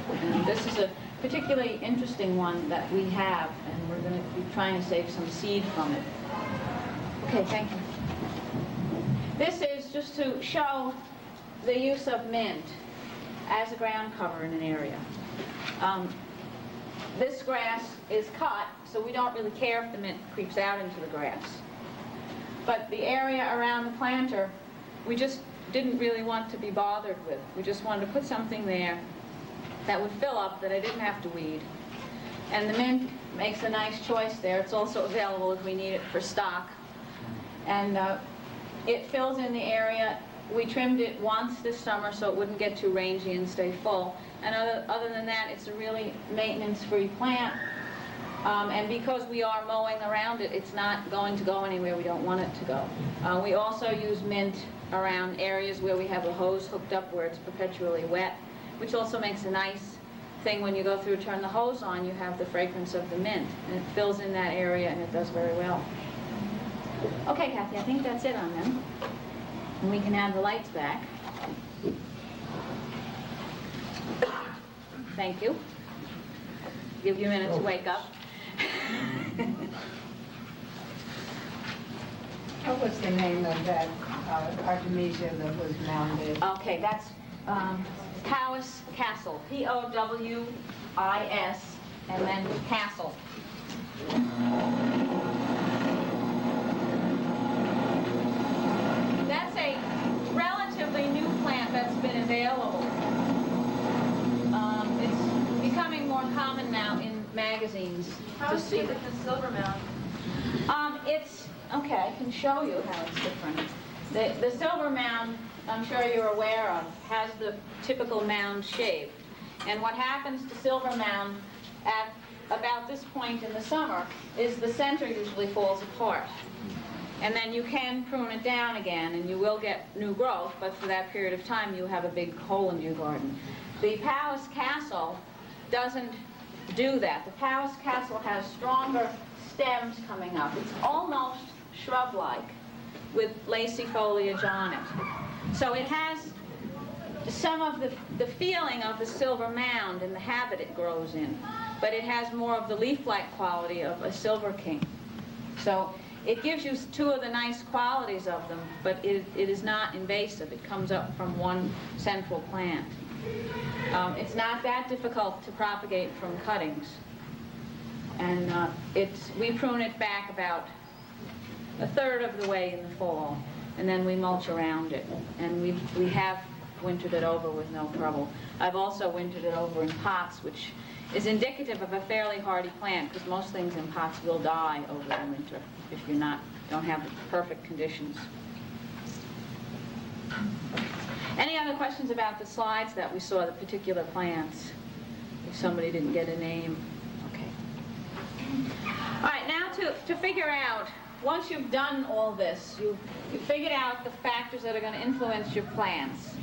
And this is a particularly interesting one that we have, and we're going to be trying to save some seed from it. Okay, thank you. This is just to show the use of mint as a ground cover in an area. This grass is cut, so we don't really care if the mint creeps out into the grass. But the area around the planter, we just didn't really want to be bothered with. We just wanted to put something there that would fill up, that I didn't have to weed. And the mint makes a nice choice there. It's also available if we need it for stock. And it fills in the area. We trimmed it once this summer so it wouldn't get too rangy and stay full. And other than that, it's a really maintenance-free plant. And because we are mowing around it, it's not going to go anywhere we don't want it to go. We also use mint around areas where we have a hose hooked up where it's perpetually wet, which also makes a nice thing when you go through, turn the hose on, you have the fragrance of the mint. And it fills in that area, and it does very well. Okay, Kathy, I think that's it on them. And we can add the lights back. Thank you. Give you a minute to wake up. What was the name of that Artemisia that was mounded? Okay, that's Powys Castle. P-O-W-I-S, and then Castle. That's a relatively new plant that's been available. It's becoming more common now in magazines to see. How is it with the silver mound? Okay, I can show you how it's different. The silver mound, I'm sure you're aware of, has the typical mound shape. And what happens to silver mound at about this point in the summer is the center usually falls apart. And then you can prune it down again, and you will get new growth, but for that period of time you have a big hole in your garden. The Powys Castle doesn't do that. The Powys Castle has stronger stems coming up. It's almost shrub-like, with lacy foliage on it. So it has some of the feeling of the silver mound and the habit it grows in, but it has more of the leaf-like quality of a silver king. So it gives you two of the nice qualities of them, but it is not invasive. It comes up from one central plant. It's not that difficult to propagate from cuttings. And we prune it back about a third of the way in the fall, and then we mulch around it. And we have wintered it over with no trouble. I've also wintered it over in pots, which is indicative of a fairly hardy plant, because most things in pots will die over the winter if you don't have the perfect conditions. Any other questions about the slides that we saw, the particular plants? If somebody didn't get a name. Okay. All right, now to figure out, once you've done all this, you've figured out the factors that are going to influence your plants.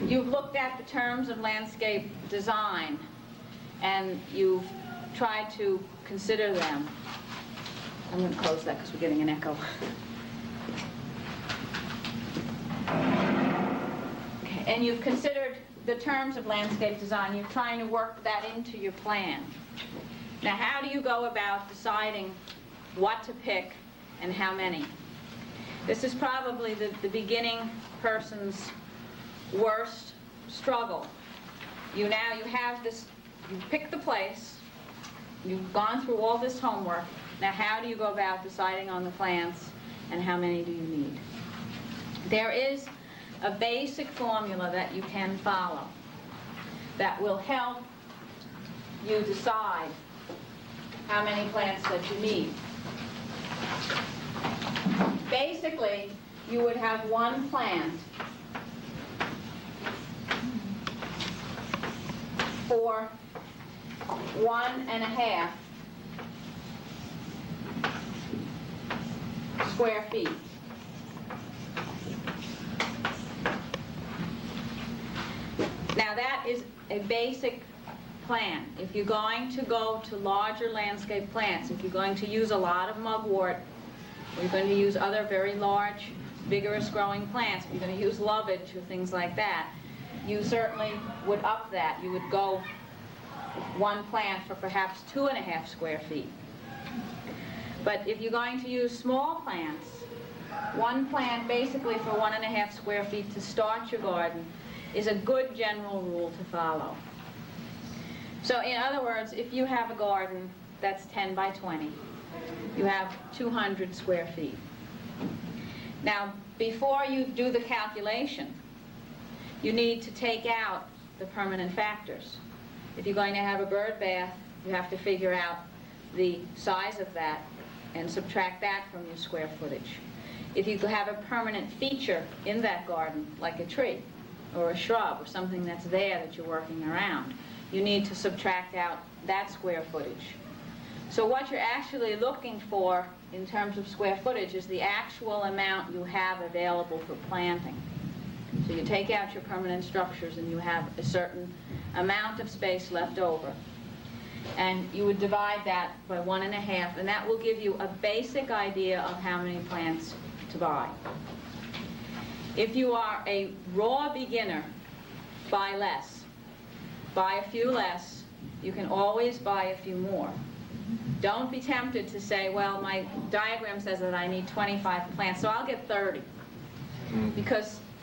You've looked at the terms of landscape design, and you've tried to consider them. I'm going to close that because we're getting an echo. Okay, and you've considered the terms of landscape design. You're trying to work that into your plan. Now, how do you go about deciding what to pick and how many? This is probably the beginning person's worst struggle. You have this, you pick the place, you've gone through all this homework. Now how do you go about deciding on the plants and how many do you need? There is a basic formula that you can follow that will help you decide how many plants that you need. Basically, you would have one plant for 1.5 square feet. Now that is a basic plan. If you're going to go to larger landscape plants, if you're going to use a lot of mugwort, or you're going to use other very large, vigorous growing plants, if you're going to use lovage or things like that, you certainly would up that. You would go one plant for perhaps 2.5 square feet. But if you're going to use small plants, one plant basically for 1.5 square feet to start your garden is a good general rule to follow. So in other words, if you have a garden that's 10 by 20, you have 200 square feet. Now, before you do the calculation, you need to take out the permanent factors. If you're going to have a bird bath, you have to figure out the size of that and subtract that from your square footage. If you have a permanent feature in that garden, like a tree or a shrub or something that's there that you're working around, you need to subtract out that square footage. So what you're actually looking for in terms of square footage is the actual amount you have available for planting. So you take out your permanent structures and you have a certain amount of space left over. And you would divide that by 1.5, and that will give you a basic idea of how many plants to buy. If you are a raw beginner, buy less. Buy a few less. You can always buy a few more. Don't be tempted to say, well, my diagram says that I need 25 plants, so I'll get 30.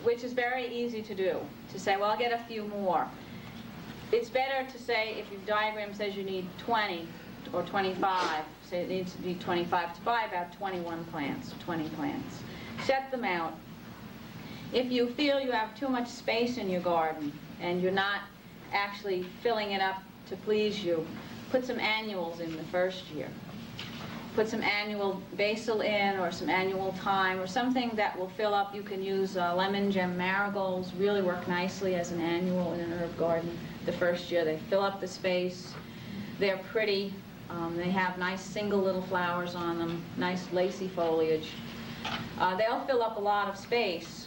Which is very easy to do, to say, well, I'll get a few more. It's better to say, if your diagram says you need 20 or 25, say it needs to be 25, to buy about 21 plants, 20 plants. Set them out. If you feel you have too much space in your garden and you're not actually filling it up to please you, put some annuals in the first year. Put some annual basil in, or some annual thyme, or something that will fill up. You can use lemon gem marigolds, really work nicely as an annual in an herb garden. The first year they fill up the space. They're pretty. They have nice single little flowers on them, nice lacy foliage. They'll fill up a lot of space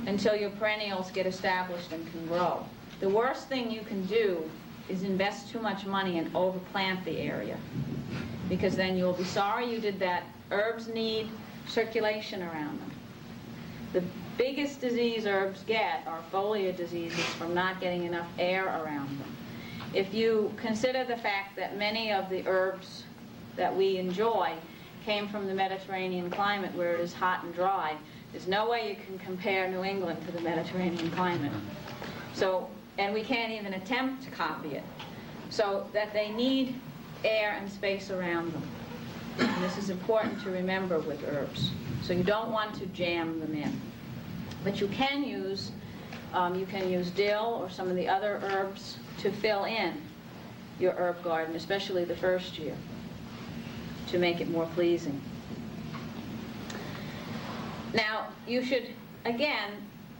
until your perennials get established and can grow. The worst thing you can do is invest too much money and overplant the area, because then you'll be sorry you did that. Herbs need circulation around them. The biggest disease herbs get are foliar diseases from not getting enough air around them. If you consider the fact that many of the herbs that we enjoy came from the Mediterranean climate where it is hot and dry, there's no way you can compare New England to the Mediterranean climate. So, and we can't even attempt to copy it. So that they need air and space around them. And this is important to remember with herbs. So you don't want to jam them in. But you can use dill or some of the other herbs to fill in your herb garden, especially the first year, to make it more pleasing. Now, you should, again,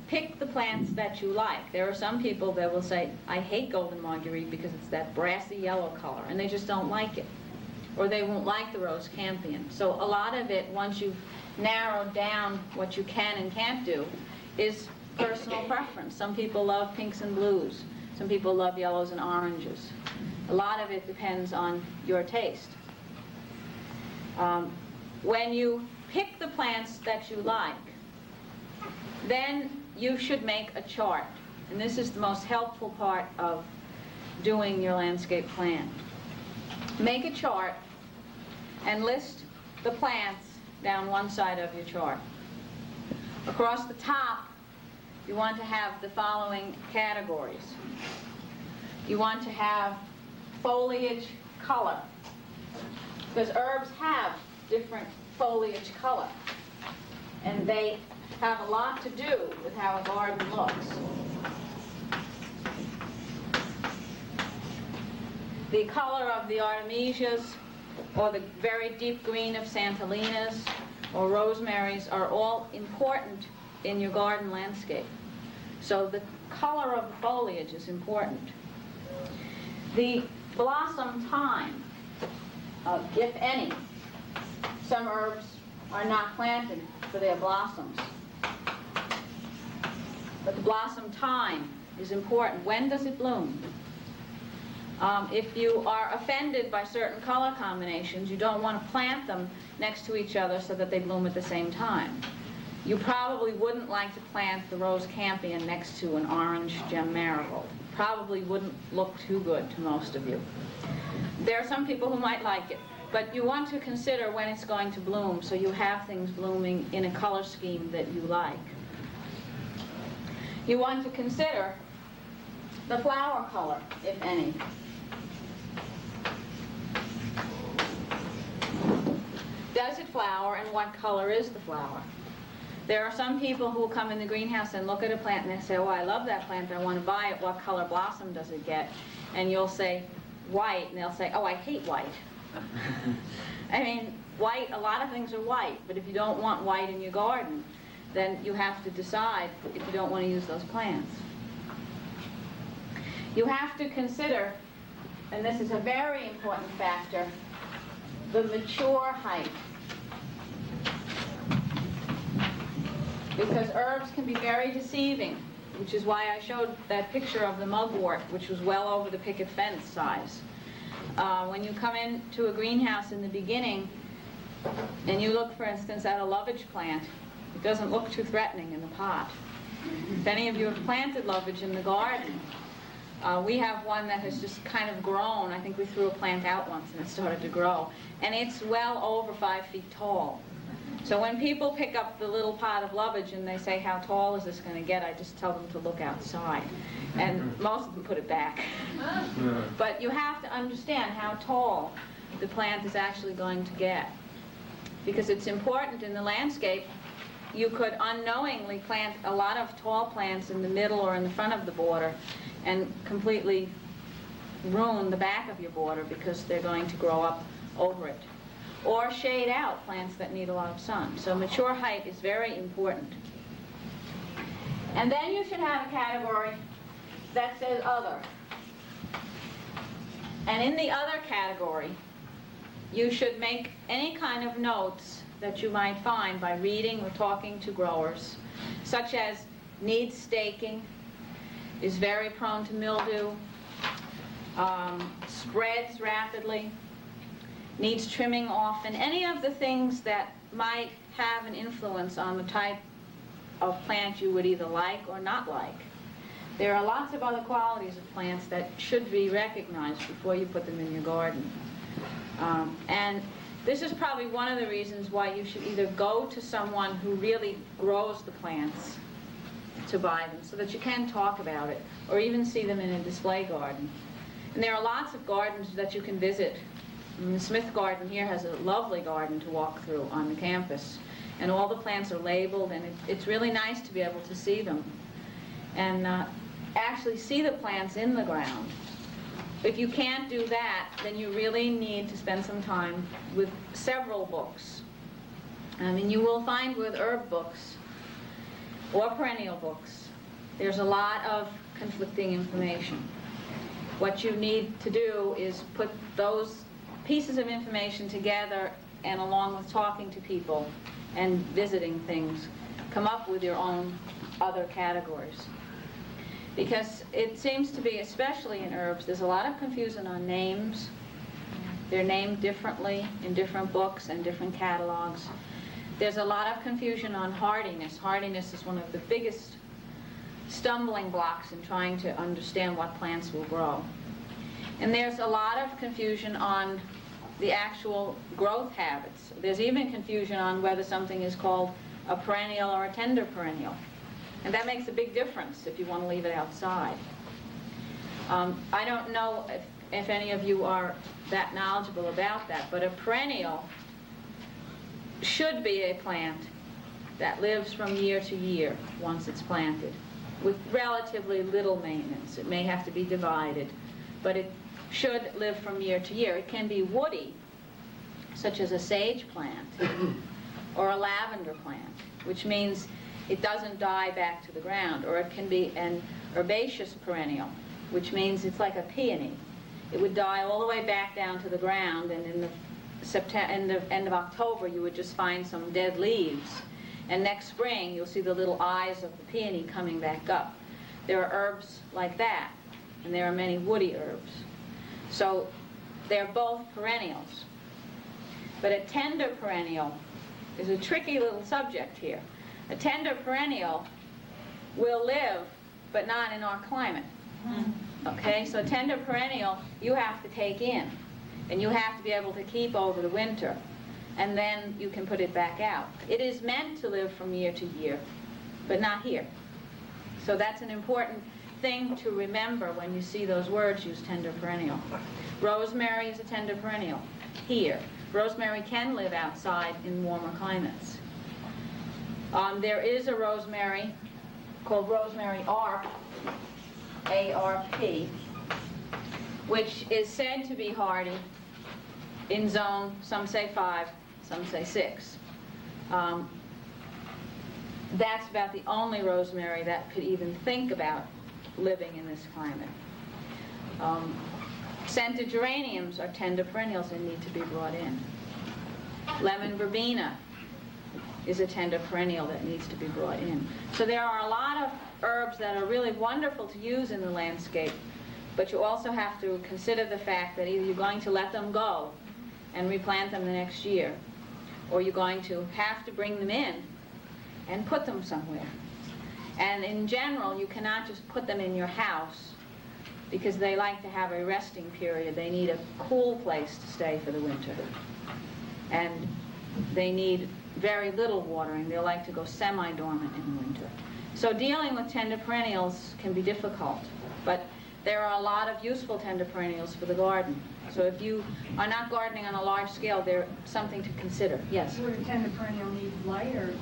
pick the plants that you like. There are some people that will say, I hate golden marguerite because it's that brassy yellow color, and they just don't like it. Or they won't like the rose campion. So a lot of it, once you've narrowed down what you can and can't do, is personal preference. Some people love pinks and blues. Some people love yellows and oranges. A lot of it depends on your taste. When you pick the plants that you like, then you should make a chart. And this is the most helpful part of doing your landscape plan. Make a chart and list the plants down one side of your chart. Across the top, you want to have the following categories. You want to have foliage color, because herbs have different foliage color, and they have a lot to do with how a garden looks. The color of the artemisias, or the very deep green of santalinas, or rosemaries are all important in your garden landscape. So the color of the foliage is important. The blossom time, if any. Some herbs are not planted for their blossoms. But the blossom time is important. When does it bloom? If you are offended by certain color combinations, you don't want to plant them next to each other so that they bloom at the same time. You probably wouldn't like to plant the rose campion next to an orange gem marigold. Probably wouldn't look too good to most of you. There are some people who might like it, but you want to consider when it's going to bloom so you have things blooming in a color scheme that you like. You want to consider the flower color, if any. Does it flower, and what color is the flower? There are some people who will come in the greenhouse and look at a plant and they say, oh, I love that plant, I want to buy it. What color blossom does it get? And you'll say, white, and they'll say, oh, I hate white. I mean, white, a lot of things are white, but if you don't want white in your garden, then you have to decide if you don't want to use those plants. You have to consider, and this is a very important factor, the mature height. Because herbs can be very deceiving, which is why I showed that picture of the mugwort, which was well over the picket fence size. When you come into a greenhouse in the beginning, and you look, for instance, at a lovage plant, it doesn't look too threatening in the pot. If any of you have planted lovage in the garden, we have one that has just kind of grown. I think we threw a plant out once and it started to grow. And it's well over 5 feet tall. So when people pick up the little pot of lovage and they say, how tall is this going to get, I just tell them to look outside. And most of them put it back. But you have to understand how tall the plant is actually going to get. Because it's important in the landscape. You could unknowingly plant a lot of tall plants in the middle or in the front of the border and completely ruin the back of your border because they're going to grow up over it. Or shade out plants that need a lot of sun. So mature height is very important. And then you should have a category that says other. And in the other category, you should make any kind of notes that you might find by reading or talking to growers, such as needs staking, is very prone to mildew, spreads rapidly, needs trimming often, any of the things that might have an influence on the type of plant you would either like or not like. There are lots of other qualities of plants that should be recognized before you put them in your garden. And this is probably one of the reasons why you should either go to someone who really grows the plants to buy them, so that you can talk about it, or even see them in a display garden. And there are lots of gardens that you can visit. The Smith Garden here has a lovely garden to walk through on the campus. And all the plants are labeled, and it's really nice to be able to see them. And actually see the plants in the ground. If you can't do that, then you really need to spend some time with several books. I mean, you will find with herb books or perennial books, there's a lot of conflicting information. What you need to do is put those pieces of information together, and along with talking to people and visiting things, come up with your own other categories. Because it seems to be, especially in herbs, there's a lot of confusion on names. They're named differently in different books and different catalogs. There's a lot of confusion on hardiness. Hardiness is one of the biggest stumbling blocks in trying to understand what plants will grow. And there's a lot of confusion on the actual growth habits. There's even confusion on whether something is called a perennial or a tender perennial. And that makes a big difference if you want to leave it outside. I don't know if any of you are that knowledgeable about that, but a perennial should be a plant that lives from year to year once it's planted, with relatively little maintenance. It may have to be divided, but it should live from year to year. It can be woody, such as a sage plant or a lavender plant, which means it doesn't die back to the ground. Or it can be an herbaceous perennial, which means it's like a peony. It would die all the way back down to the ground, and in the end of October you would just find some dead leaves. And next spring you'll see the little eyes of the peony coming back up. There are herbs like that, and there are many woody herbs. So they're both perennials. But a tender perennial is a tricky little subject here. A tender perennial will live, but not in our climate. Okay, so a tender perennial you have to take in, and you have to be able to keep over the winter, and then you can put it back out. It is meant to live from year to year, but not here. So that's an important thing to remember when you see those words use tender perennial. Rosemary is a tender perennial here. Rosemary can live outside in warmer climates. There is a rosemary called rosemary ARP, A-R-P, which is said to be hardy in zone, some say 5, some say 6. That's about the only rosemary that could even think about living in this climate. Scented geraniums are tender perennials and need to be brought in. Lemon verbena is a tender perennial that needs to be brought in. So there are a lot of herbs that are really wonderful to use in the landscape, but you also have to consider the fact that either you're going to let them go and replant them the next year, or you're going to have to bring them in and put them somewhere. And in general, you cannot just put them in your house, because they like to have a resting period. They need a cool place to stay for the winter. And they need very little watering. They like to go semi-dormant in the winter. So dealing with tender perennials can be difficult, but there are a lot of useful tender perennials for the garden. So if you are not gardening on a large scale, they're something to consider. Yes? Would a tender perennial need light, or?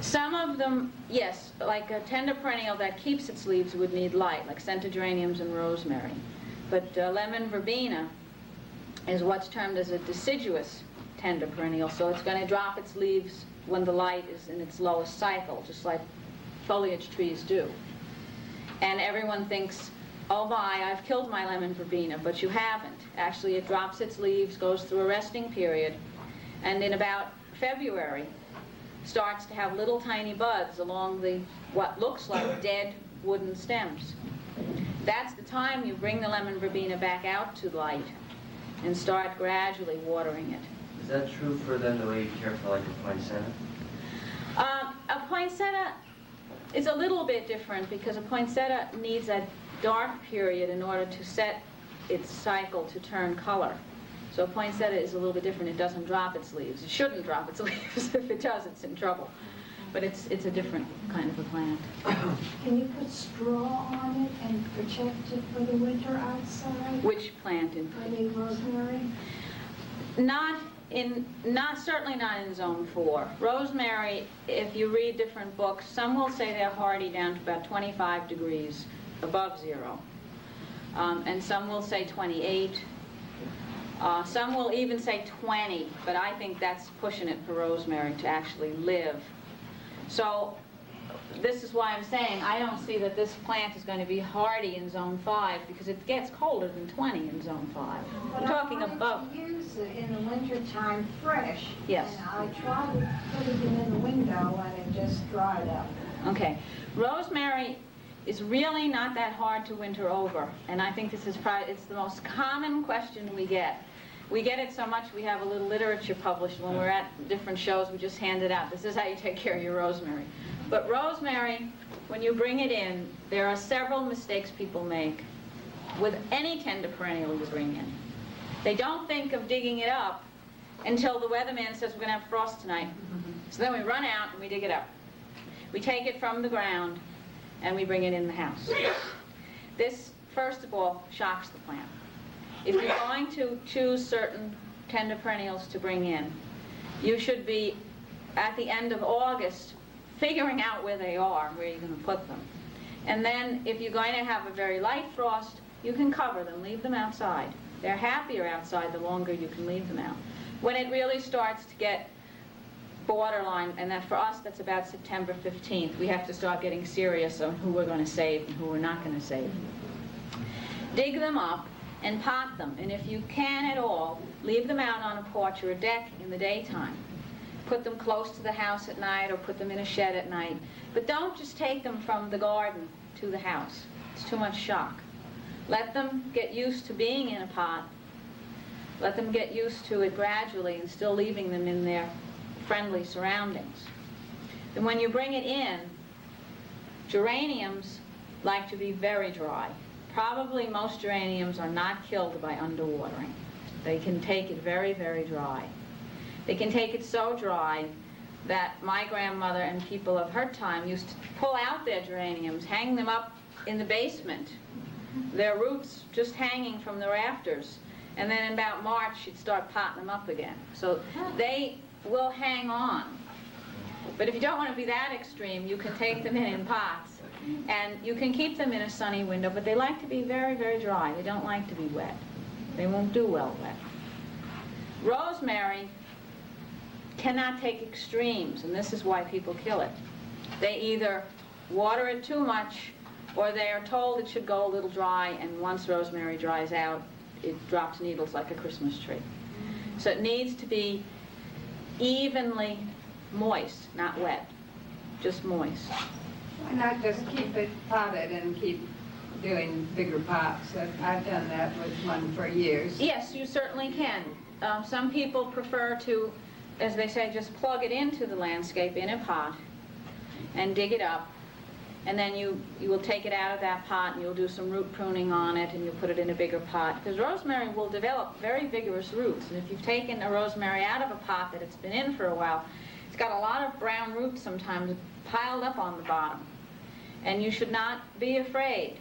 Some of them, yes, like a tender perennial that keeps its leaves would need light, like scented geraniums and rosemary. But lemon verbena is what's termed as a deciduous tender perennial, so it's going to drop its leaves when the light is in its lowest cycle, just like foliage trees do. And everyone thinks, oh my, I've killed my lemon verbena, but you haven't. Actually, it drops its leaves, goes through a resting period, and in about February, starts to have little tiny buds along the what looks like dead wooden stems. That's the time you bring the lemon verbena back out to light and start gradually watering it. Is that true for then the way you care for like a poinsettia? A poinsettia is a little bit different because a poinsettia needs a dark period in order to set its cycle to turn color. So a poinsettia is a little bit different. It doesn't drop its leaves. It shouldn't drop its leaves. If it does, it's in trouble. But it's a different kind of a plant. Can you put straw on it and protect it for the winter outside? Which plant in? I mean, rosemary? Certainly not in zone 4. Rosemary, if you read different books, some will say they're hardy down to about 25 degrees above zero. And some will say 28. Some will even say 20, but I think that's pushing it for rosemary to actually live. So this is why I'm saying I don't see that this plant is going to be hardy in zone 5 because it gets colder than 20 in zone 5. I'm talking above. But I wanted to use it in the wintertime fresh. Yes. And I tried to put it in the window and it just dried up. Okay. Rosemary is really not that hard to winter over, and I think this is probably, it's the most common question we get. We get it so much we have a little literature published when we're at different shows. We just hand it out. This is how you take care of your rosemary. But rosemary, when you bring it in, there are several mistakes people make with any tender perennial you bring in. They don't think of digging it up until the weatherman says we're going to have frost tonight. So then we run out and we dig it up. We take it from the ground and we bring it in the house. This, first of all, shocks the plant. If you're going to choose certain tender perennials to bring in, you should be, at the end of August, figuring out where they are, where you're going to put them. And then, if you're going to have a very light frost, you can cover them, leave them outside. They're happier outside the longer you can leave them out. When it really starts to get borderline, and that for us that's about September 15th, we have to start getting serious on who we're going to save and who we're not going to save. Dig them up and pot them, and if you can at all, leave them out on a porch or a deck in the daytime. Put them close to the house at night or put them in a shed at night. But don't just take them from the garden to the house. It's too much shock. Let them get used to being in a pot. Let them get used to it gradually and still leaving them in their friendly surroundings. And when you bring it in, geraniums like to be very dry. Probably most geraniums are not killed by underwatering. They can take it very, very dry. They can take it so dry that my grandmother and people of her time used to pull out their geraniums, hang them up in the basement, their roots just hanging from the rafters, and then in about March she'd start potting them up again. So they will hang on. But if you don't want to be that extreme, you can take them in pots, and you can keep them in a sunny window, but they like to be very, very dry. They don't like to be wet. They won't do well wet. Rosemary cannot take extremes, and this is why people kill it. They either water it too much, or they are told it should go a little dry, and once rosemary dries out, it drops needles like a Christmas tree. So it needs to be evenly moist, not wet, just moist. Why not just keep it potted and keep doing bigger pots? I've done that with one for years. Yes, you certainly can. Some people prefer to, as they say, just plug it into the landscape in a pot and dig it up, and then you will take it out of that pot and you'll do some root pruning on it and you'll put it in a bigger pot, because rosemary will develop very vigorous roots, and if you've taken a rosemary out of a pot that it's been in for a while, it's got a lot of brown roots sometimes piled up on the bottom, and you should not be afraid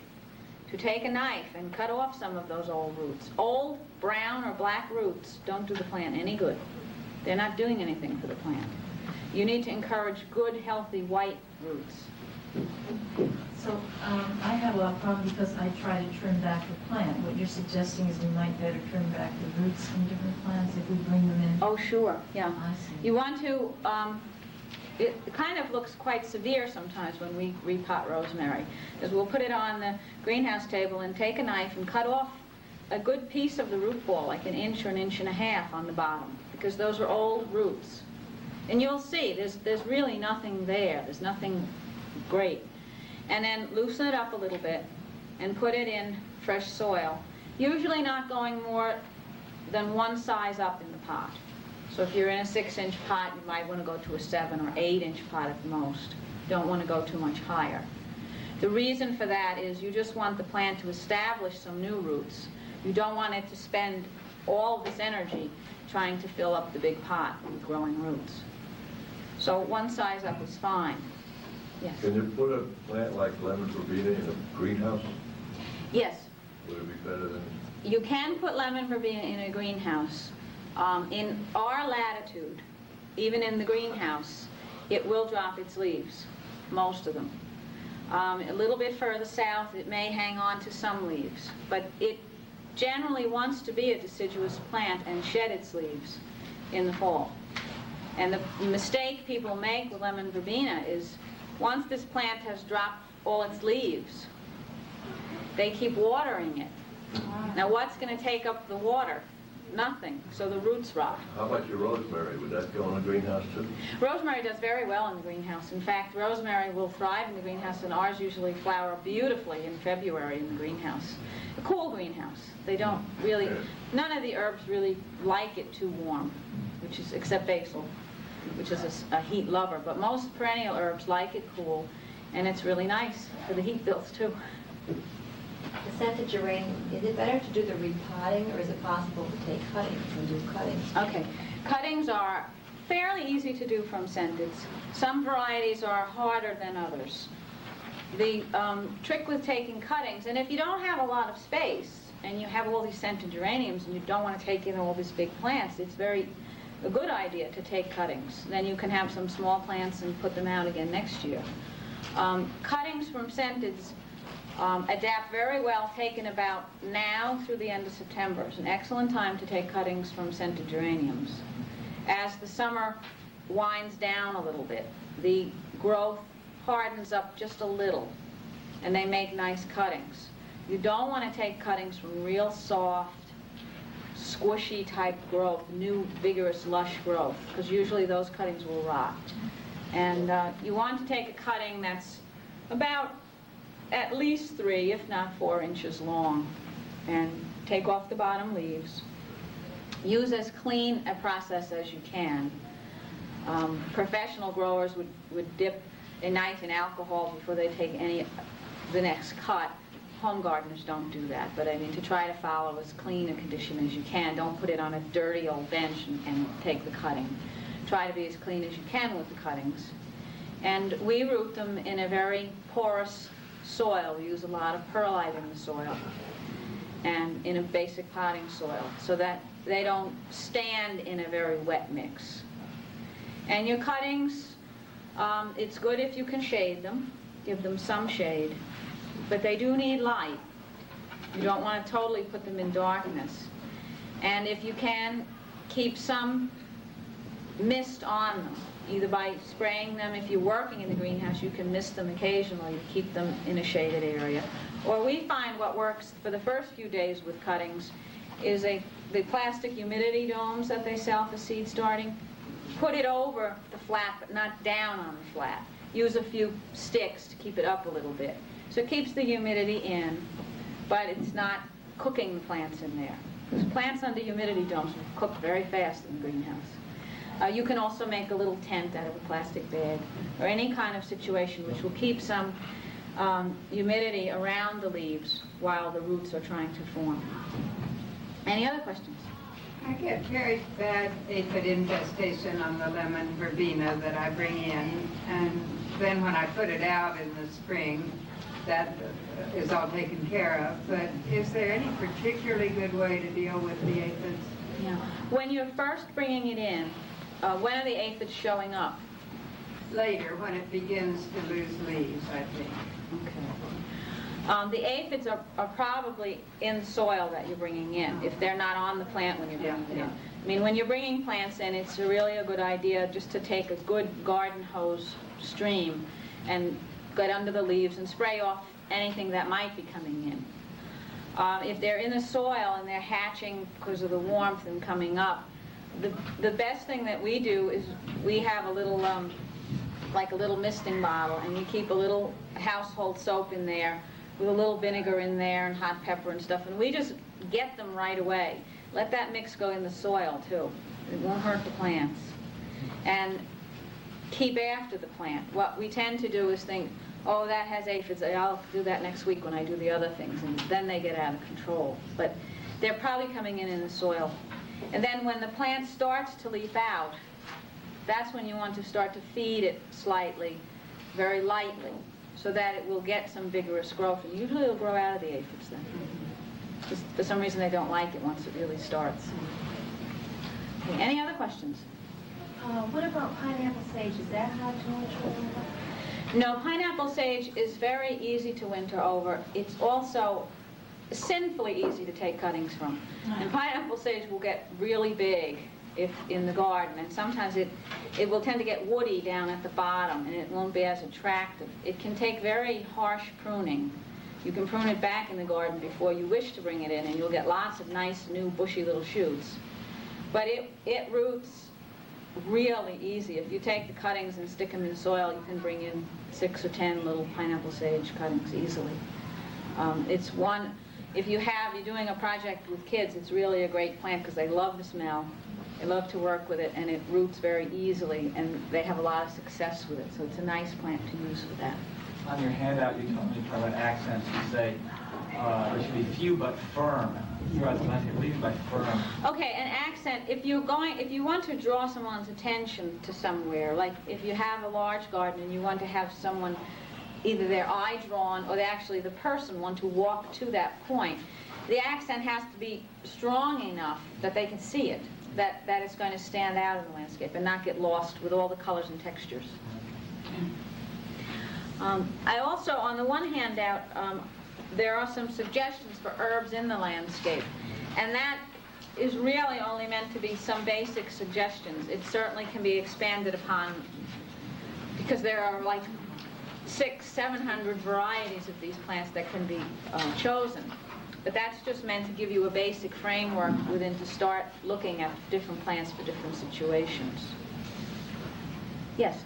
to take a knife and cut off some of those old roots. Old brown or black roots don't do the plant any good. They're not doing anything for the plant. You need to encourage good, healthy, white roots. So I have a problem because I try to trim back the plant. What you're suggesting is we might better trim back the roots from different plants if we bring them in. Oh, sure, yeah. I see. You want to, it kind of looks quite severe sometimes when we repot rosemary, because we'll put it on the greenhouse table and take a knife and cut off a good piece of the root ball, like an inch or an inch and a half on the bottom, because those are old roots. And you'll see, there's really nothing there. There's nothing great. And then loosen it up a little bit and put it in fresh soil, usually not going more than one size up in the pot. So if you're in a 6-inch pot, you might want to go to a 7 or 8-inch pot at the most. Don't want to go too much higher. The reason for that is you just want the plant to establish some new roots. You don't want it to spend all this energy trying to fill up the big pot with growing roots. So one size up is fine. Yes. Can you put a plant like lemon verbena in a greenhouse? Yes. Would it be better than? You can put lemon verbena in a greenhouse. In our latitude, even in the greenhouse, it will drop its leaves, most of them. A little bit further south, it may hang on to some leaves, but it generally wants to be a deciduous plant and shed its leaves in the fall. And the mistake people make with lemon verbena is once this plant has dropped all its leaves, they keep watering it. Now what's going to take up the water? Nothing. So the roots rot. How about your rosemary? Would that go in a greenhouse too? Rosemary does very well in the greenhouse. In fact, rosemary will thrive in the greenhouse, and ours usually flower beautifully in February in the greenhouse. A cool greenhouse. They don't really, none of the herbs really like it too warm, which is, except basil, which is a heat lover. But most perennial herbs like it cool, and it's really nice for the heat bills too. The scented geranium, is it better to do the repotting, or is it possible to take cuttings and do cuttings? Okay. Cuttings are fairly easy to do from scented. Some varieties are harder than others. The trick with taking cuttings, and if you don't have a lot of space, and you have all these scented geraniums, and you don't want to take in all these big plants, it's a good idea to take cuttings. Then you can have some small plants and put them out again next year. Cuttings from scenteds adapt very well, taken about now through the end of September. It's an excellent time to take cuttings from scented geraniums. As the summer winds down a little bit, the growth hardens up just a little, and they make nice cuttings. You don't want to take cuttings from real soft, squishy type growth, new, vigorous, lush growth, because usually those cuttings will rot. And you want to take a cutting that's about at least 3, if not 4 inches long, and take off the bottom leaves. Use as clean a process as you can. Professional growers would dip a knife in alcohol before they take the next cut. Home gardeners don't do that, but I mean, to try to follow as clean a condition as you can. Don't put it on a dirty old bench and take the cutting. Try to be as clean as you can with the cuttings. And we root them in a very porous soil. We use a lot of perlite in the soil and in a basic potting soil so that they don't stand in a very wet mix. And your cuttings, it's good if you can shade them, give them some shade, but they do need light. You don't want to totally put them in darkness. And if you can, keep some mist on them, either by spraying them. If you're working in the greenhouse, you can mist them occasionally to keep them in a shaded area. Or we find what works for the first few days with cuttings is the plastic humidity domes that they sell for seed starting. Put it over the flat, but not down on the flat. Use a few sticks to keep it up a little bit. So it keeps the humidity in, but it's not cooking the plants in there. Because plants under humidity domes will cook very fast in the greenhouse. You can also make a little tent out of a plastic bag, or any kind of situation which will keep some humidity around the leaves while the roots are trying to form. Any other questions? I get very bad aphid infestation on the lemon verbena that I bring in, and then when I put it out in the spring, that is all taken care of. But is there any particularly good way to deal with the aphids? Yeah. When you're first bringing it in, when are the aphids showing up? Later, when it begins to lose leaves, I think. Okay. The aphids are probably in the soil that you're bringing in, if they're not on the plant when you're bringing it in. I mean, when you're bringing plants in, it's really a good idea just to take a good garden hose stream and get under the leaves and spray off anything that might be coming in. If they're in the soil and they're hatching because of the warmth and coming up, the best thing that we do is we have a little, like a little misting bottle, and we keep a little household soap in there with a little vinegar in there and hot pepper and stuff, and we just get them right away. Let that mix go in the soil too. It won't hurt the plants. And keep after the plant. What we tend to do is think, oh, that has aphids, I'll do that next week when I do the other things, and then they get out of control. But they're probably coming in the soil. And then when the plant starts to leaf out, that's when you want to start to feed it slightly, very lightly, so that it will get some vigorous growth. And usually it'll grow out of the aphids then. Just for some reason they don't like it once it really starts. Okay, any other questions? What about pineapple sage? Is that hard to winter? No, pineapple sage is very easy to winter over. It's also sinfully easy to take cuttings from. And pineapple sage will get really big if in the garden, and sometimes it will tend to get woody down at the bottom, and it won't be as attractive. It can take very harsh pruning. You can prune it back in the garden before you wish to bring it in, and you'll get lots of nice, new, bushy little shoots. But it roots really easy. If you take the cuttings and stick them in soil, you can bring in 6 or 10 little pineapple sage cuttings easily. It's one, if you're doing a project with kids, it's really a great plant because they love the smell. They love to work with it, and it roots very easily, and they have a lot of success with it. So it's a nice plant to use for that. On your handout, you told me to talk about accents. You say there should be few but firm. Throughout the landscape, leave by firm. Okay, an accent. If you want to draw someone's attention to somewhere, like if you have a large garden and you want to have someone, either their eye drawn or the person want to walk to that point, the accent has to be strong enough that they can see it, that it's going to stand out in the landscape and not get lost with all the colors and textures. I also, on the one handout, there are some suggestions for herbs in the landscape, and that is really only meant to be some basic suggestions. It certainly can be expanded upon because there are like 600-700 varieties of these plants that can be chosen. But that's just meant to give you a basic framework within to start looking at different plants for different situations. Yes?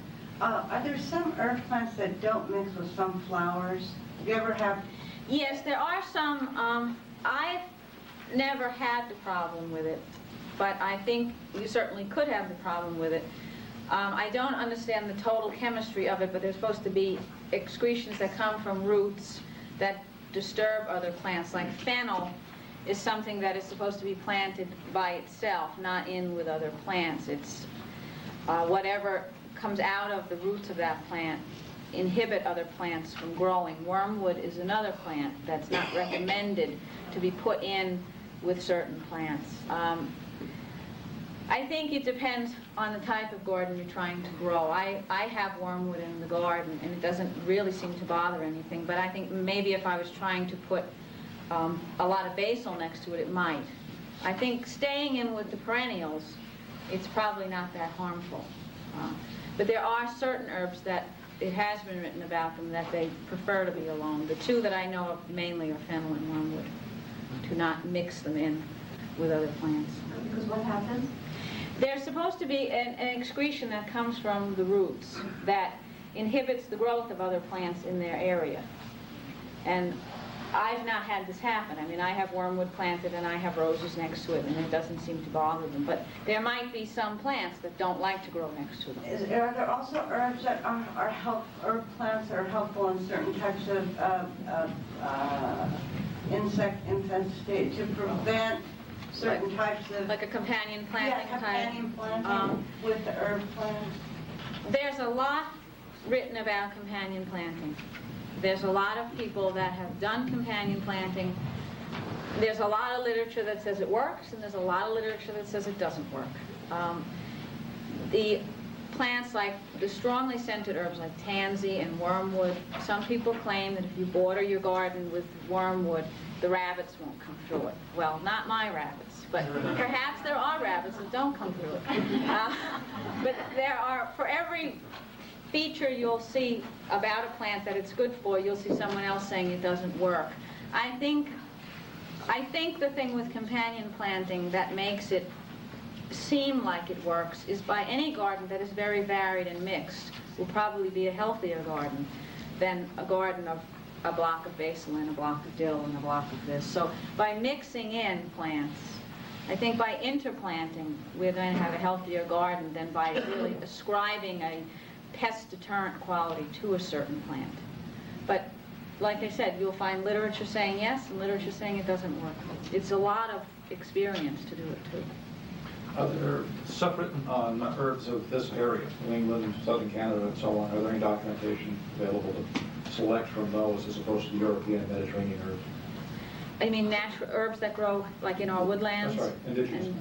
Are there some herb plants that don't mix with some flowers? Do you ever have? Yes, there are some. I've never had the problem with it, but I think you certainly could have the problem with it. I don't understand the total chemistry of it, but there's supposed to be excretions that come from roots that disturb other plants. Like fennel is something that is supposed to be planted by itself, not in with other plants. It's whatever comes out of the roots of that plant inhibit other plants from growing. Wormwood is another plant that's not recommended to be put in with certain plants. I think it depends on the type of garden you're trying to grow. I have wormwood in the garden, and it doesn't really seem to bother anything, but I think maybe if I was trying to put a lot of basil next to it, it might. I think staying in with the perennials, it's probably not that harmful. But there are certain herbs that it has been written about them that they prefer to be alone. The two that I know of mainly are fennel and wormwood, to not mix them in with other plants. Because what happens? There's supposed to be an excretion that comes from the roots that inhibits the growth of other plants in their area. And I've not had this happen. I mean, I have wormwood planted and I have roses next to it, and it doesn't seem to bother them. But there might be some plants that don't like to grow next to them. Are there also herbs that herb plants that are helpful in certain types of insect infestation to prevent certain types of... Like a companion planting type? companion planting with the herb plants? There's a lot written about companion planting. There's a lot of people that have done companion planting. There's a lot of literature that says it works, and there's a lot of literature that says it doesn't work. The plants like the strongly scented herbs like tansy and wormwood, some people claim that if you border your garden with wormwood, the rabbits won't come through it. Well, not my rabbits, but perhaps there are rabbits that don't come through it. But there are, for every feature you'll see about a plant that it's good for, you'll see someone else saying it doesn't work. I think the thing with companion planting that makes it seem like it works is by any garden that is very varied and mixed will probably be a healthier garden than a garden of a block of basil and a block of dill and a block of this. So by mixing in plants, I think by interplanting, we're going to have a healthier garden than by really ascribing a pest deterrent quality to a certain plant. But like I said, you'll find literature saying yes and literature saying it doesn't work. It's a lot of experience to do it too. Are there separate herbs of this area, New England, southern Canada, and so on? Are there any documentation available to select from those as opposed to the European and Mediterranean herbs? I mean natural herbs that grow like in our woodlands? That's right, indigenous.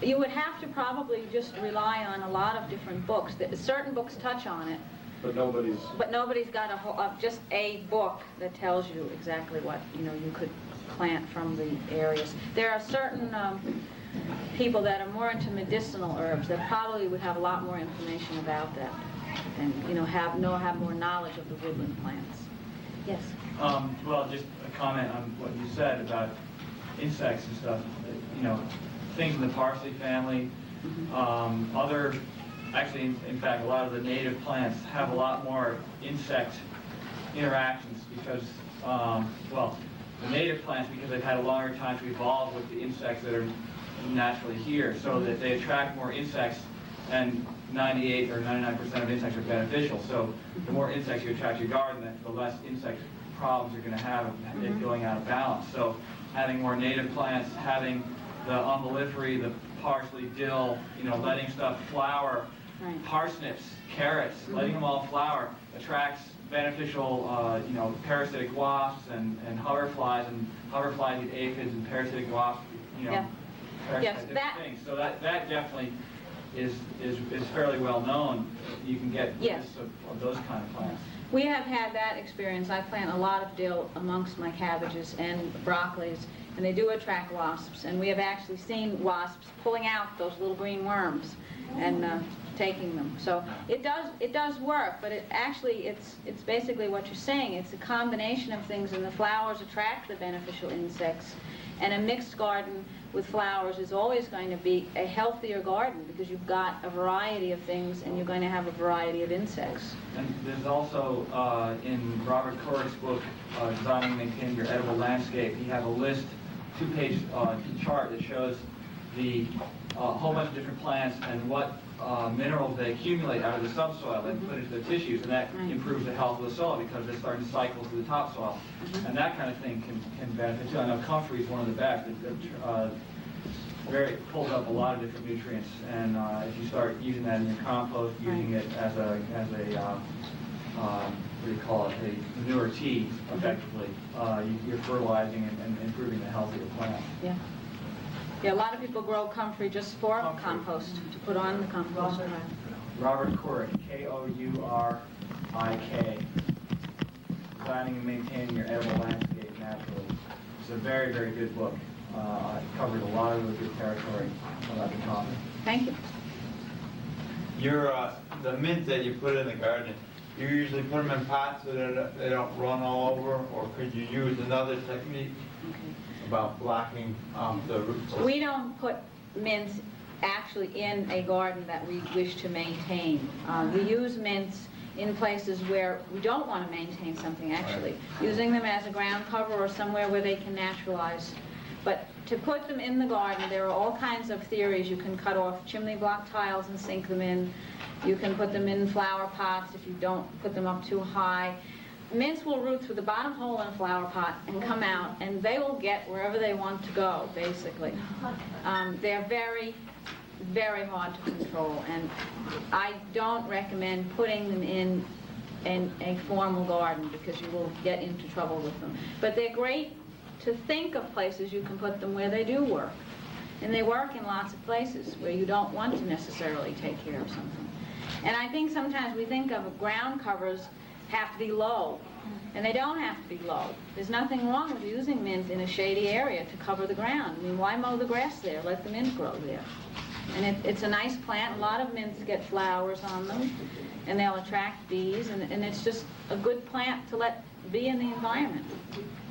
You would have to probably just rely on a lot of different books. Certain books touch on it, But nobody's, but nobody's got just a book that tells you exactly what you could plant from the areas. There are certain people that are more into medicinal herbs that probably would have a lot more information about that, and have more knowledge of the woodland plants. Yes. Well, just a comment on what you said about insects and stuff. Things in the parsley family, actually, in fact, a lot of the native plants have a lot more insect interactions because, the native plants, because they've had a longer time to evolve with the insects that are naturally here, so that they attract more insects, and 98 or 99% of insects are beneficial. So the more insects you attract to your garden, the less insect problems you're going to have of it going out of balance. So having more native plants, having the umbelliferae, the parsley, dill, letting stuff flower, Right. parsnips, carrots, letting them all flower attracts beneficial, parasitic wasps and hoverflies eat aphids, and parasitic wasps, Yeah. parasite Yes, different that- things. So that definitely is fairly well known. You can get Yes. lists of those kind of plants. We have had that experience. I plant a lot of dill amongst my cabbages and broccolis, and they do attract wasps. And we have actually seen wasps pulling out those little green worms and taking them. So it does work, but it's basically what you're saying. It's a combination of things, and the flowers attract the beneficial insects. And a mixed garden with flowers is always going to be a healthier garden because you've got a variety of things and you're going to have a variety of insects. And there's also, in Robert Corrick's book, Designing and Maintaining Your Edible Landscape, he has a list, 2-page chart that shows the whole bunch of different plants and what minerals they accumulate out of the subsoil and put into the tissues, and that Right. improves the health of the soil because they're starting to cycle to the topsoil. And that kind of thing can benefit too. I know comfrey is one of the best. It pulls up a lot of different nutrients, and if you start using that in your compost, using it as a what do you call it, a manure tea, effectively, you're fertilizing and improving the health of the plant. Yeah. Yeah, a lot of people grow comfrey just for compost, to put on the compost. Robert Corrick, Kourijk. Designing and Maintaining Your Edible Landscape Naturally. It's a very, very good book. It covers a lot of really good territory about the topic. Thank you. The mint that you put in the garden, you usually put them in pots so that they don't run all over, or could you use another technique about blocking the roots? We don't put mints actually in a garden that we wish to maintain. We use mints in places where we don't want to maintain something, actually, using them as a ground cover or somewhere where they can naturalize. But to put them in the garden, there are all kinds of theories. You can cut off chimney block tiles and sink them in. You can put them in flower pots if you don't put them up too high. Mints will root through the bottom hole in a flower pot and come out, and they will get wherever they want to go, basically. They're very, very hard to control, and I don't recommend putting them in a formal garden because you will get into trouble with them. But they're great to think of places you can put them where they do work. And they work in lots of places where you don't want to necessarily take care of something. And I think sometimes we think of ground covers have to be low, and they don't have to be low. There's nothing wrong with using mint in a shady area to cover the ground. I mean, why mow the grass there? Let the mint grow there. And it's a nice plant. A lot of mints get flowers on them, and they'll attract bees, and it's just a good plant to let be in the environment.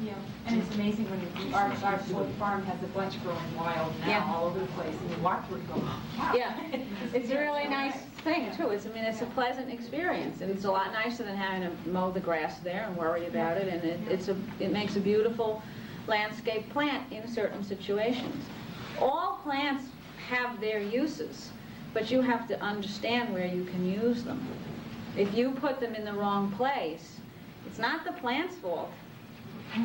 Yeah, and it's amazing when our whole farm has a bunch growing wild now Yeah. all over the place, and you walk through it and go, wow. Yeah, it's a really nice thing too. It's a pleasant experience, and it's a lot nicer than having to mow the grass there and worry about it. And it makes a beautiful landscape plant in certain situations. All plants have their uses, but you have to understand where you can use them. If you put them in the wrong place, it's not the plant's fault.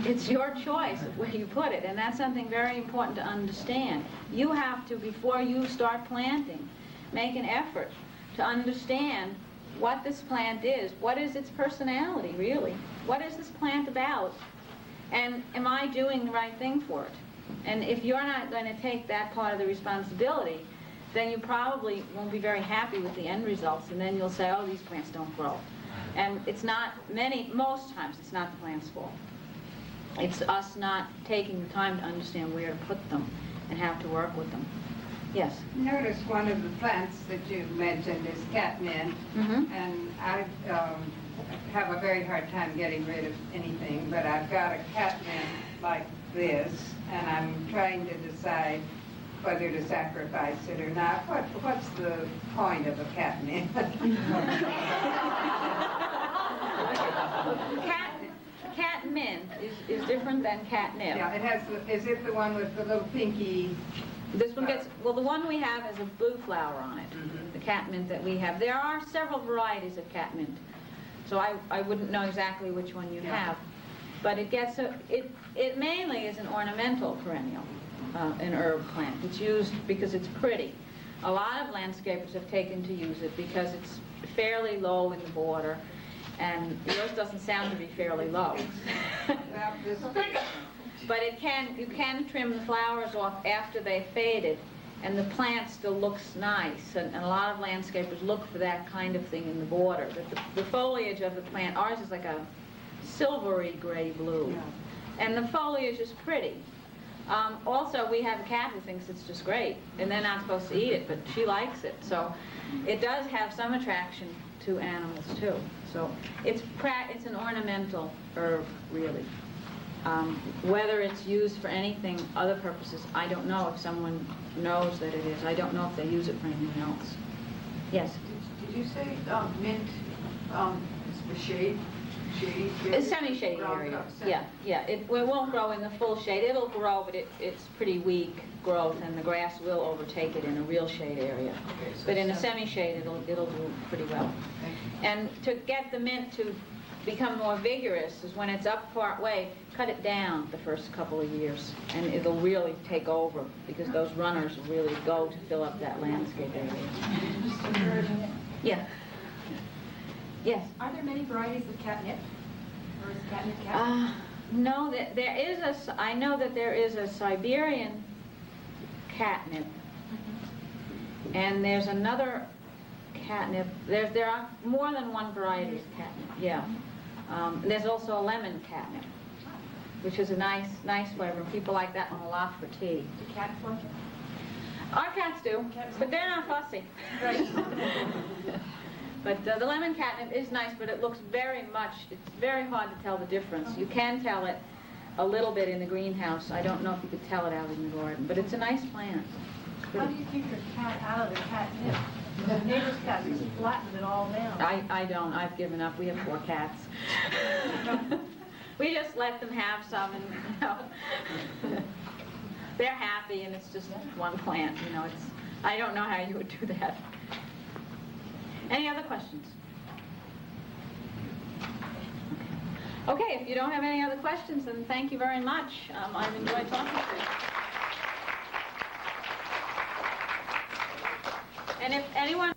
It's your choice of where you put it, and that's something very important to understand. You have to, before you start planting, make an effort to understand what this plant is. What is its personality, really? What is this plant about? And am I doing the right thing for it? And if you're not going to take that part of the responsibility, then you probably won't be very happy with the end results, and then you'll say, oh, these plants don't grow. And it's not, most times, it's not the plant's fault. It's us not taking the time to understand where to put them and how to work with them. Yes? Notice one of the plants that you mentioned is catmint, and I have a very hard time getting rid of anything, but I've got a catmint like this, and I'm trying to decide whether to sacrifice it or not. What's the point of a catmint? Catmint is different than catnip. Yeah, it has. Is it the one with the little pinky? This one gets, well, the one we have has a blue flower on it, the catmint that we have. There are several varieties of catmint, so I wouldn't know exactly which one you have. But it gets, it mainly is an ornamental perennial, an herb plant. It's used because it's pretty. A lot of landscapers have taken to use it because it's fairly low in the border, and yours doesn't sound to be fairly low. But you can trim the flowers off after they've faded, and the plant still looks nice. And a lot of landscapers look for that kind of thing in the border. But the foliage of the plant, ours is like a silvery gray-blue, and the foliage is pretty. Also, we have a cat who thinks it's just great, and they're not supposed to eat it, but she likes it. So it does have some attraction to animals too. So it's an ornamental herb, really. Whether it's used for anything, other purposes, I don't know. If someone knows that it is, I don't know if they use it for anything else. Yes? Did you say mint is for shade? It's semi-shady area. Yeah. It won't grow in the full shade. It'll grow, but it's pretty weak growth, and the grass will overtake it in a real shade area. Okay, so but in a semi-shade, it'll do pretty well. Thank you. And to get the mint to become more vigorous is when it's up part way, cut it down the first couple of years, and it'll really take over, because those runners will really go to fill up that landscape area. Yeah. Yes. Are there many varieties of catnip? Or is catnip catnip? No, there is I know that there is a Siberian catnip, and there's another catnip. There are more than one variety of catnip. Yeah. There's also a lemon catnip, which is a nice flavor. People like that one a lot for tea. Do cats like it? Our cats do, but they're not fussy. Right. But the lemon catnip is nice, but it looks it's very hard to tell the difference. You can tell it a little bit in the greenhouse. I don't know if you could tell it out in the garden, but it's a nice plant. How do you keep your cat out of the catnip? The neighbor's cat just flattened it all down. I don't. I've given up. We have 4 cats. We just let them have some, and they're happy, and it's just one plant. I don't know how you would do that. Any other questions? Okay, if you don't have any other questions, then thank you very much. I've enjoyed talking to you. And if anyone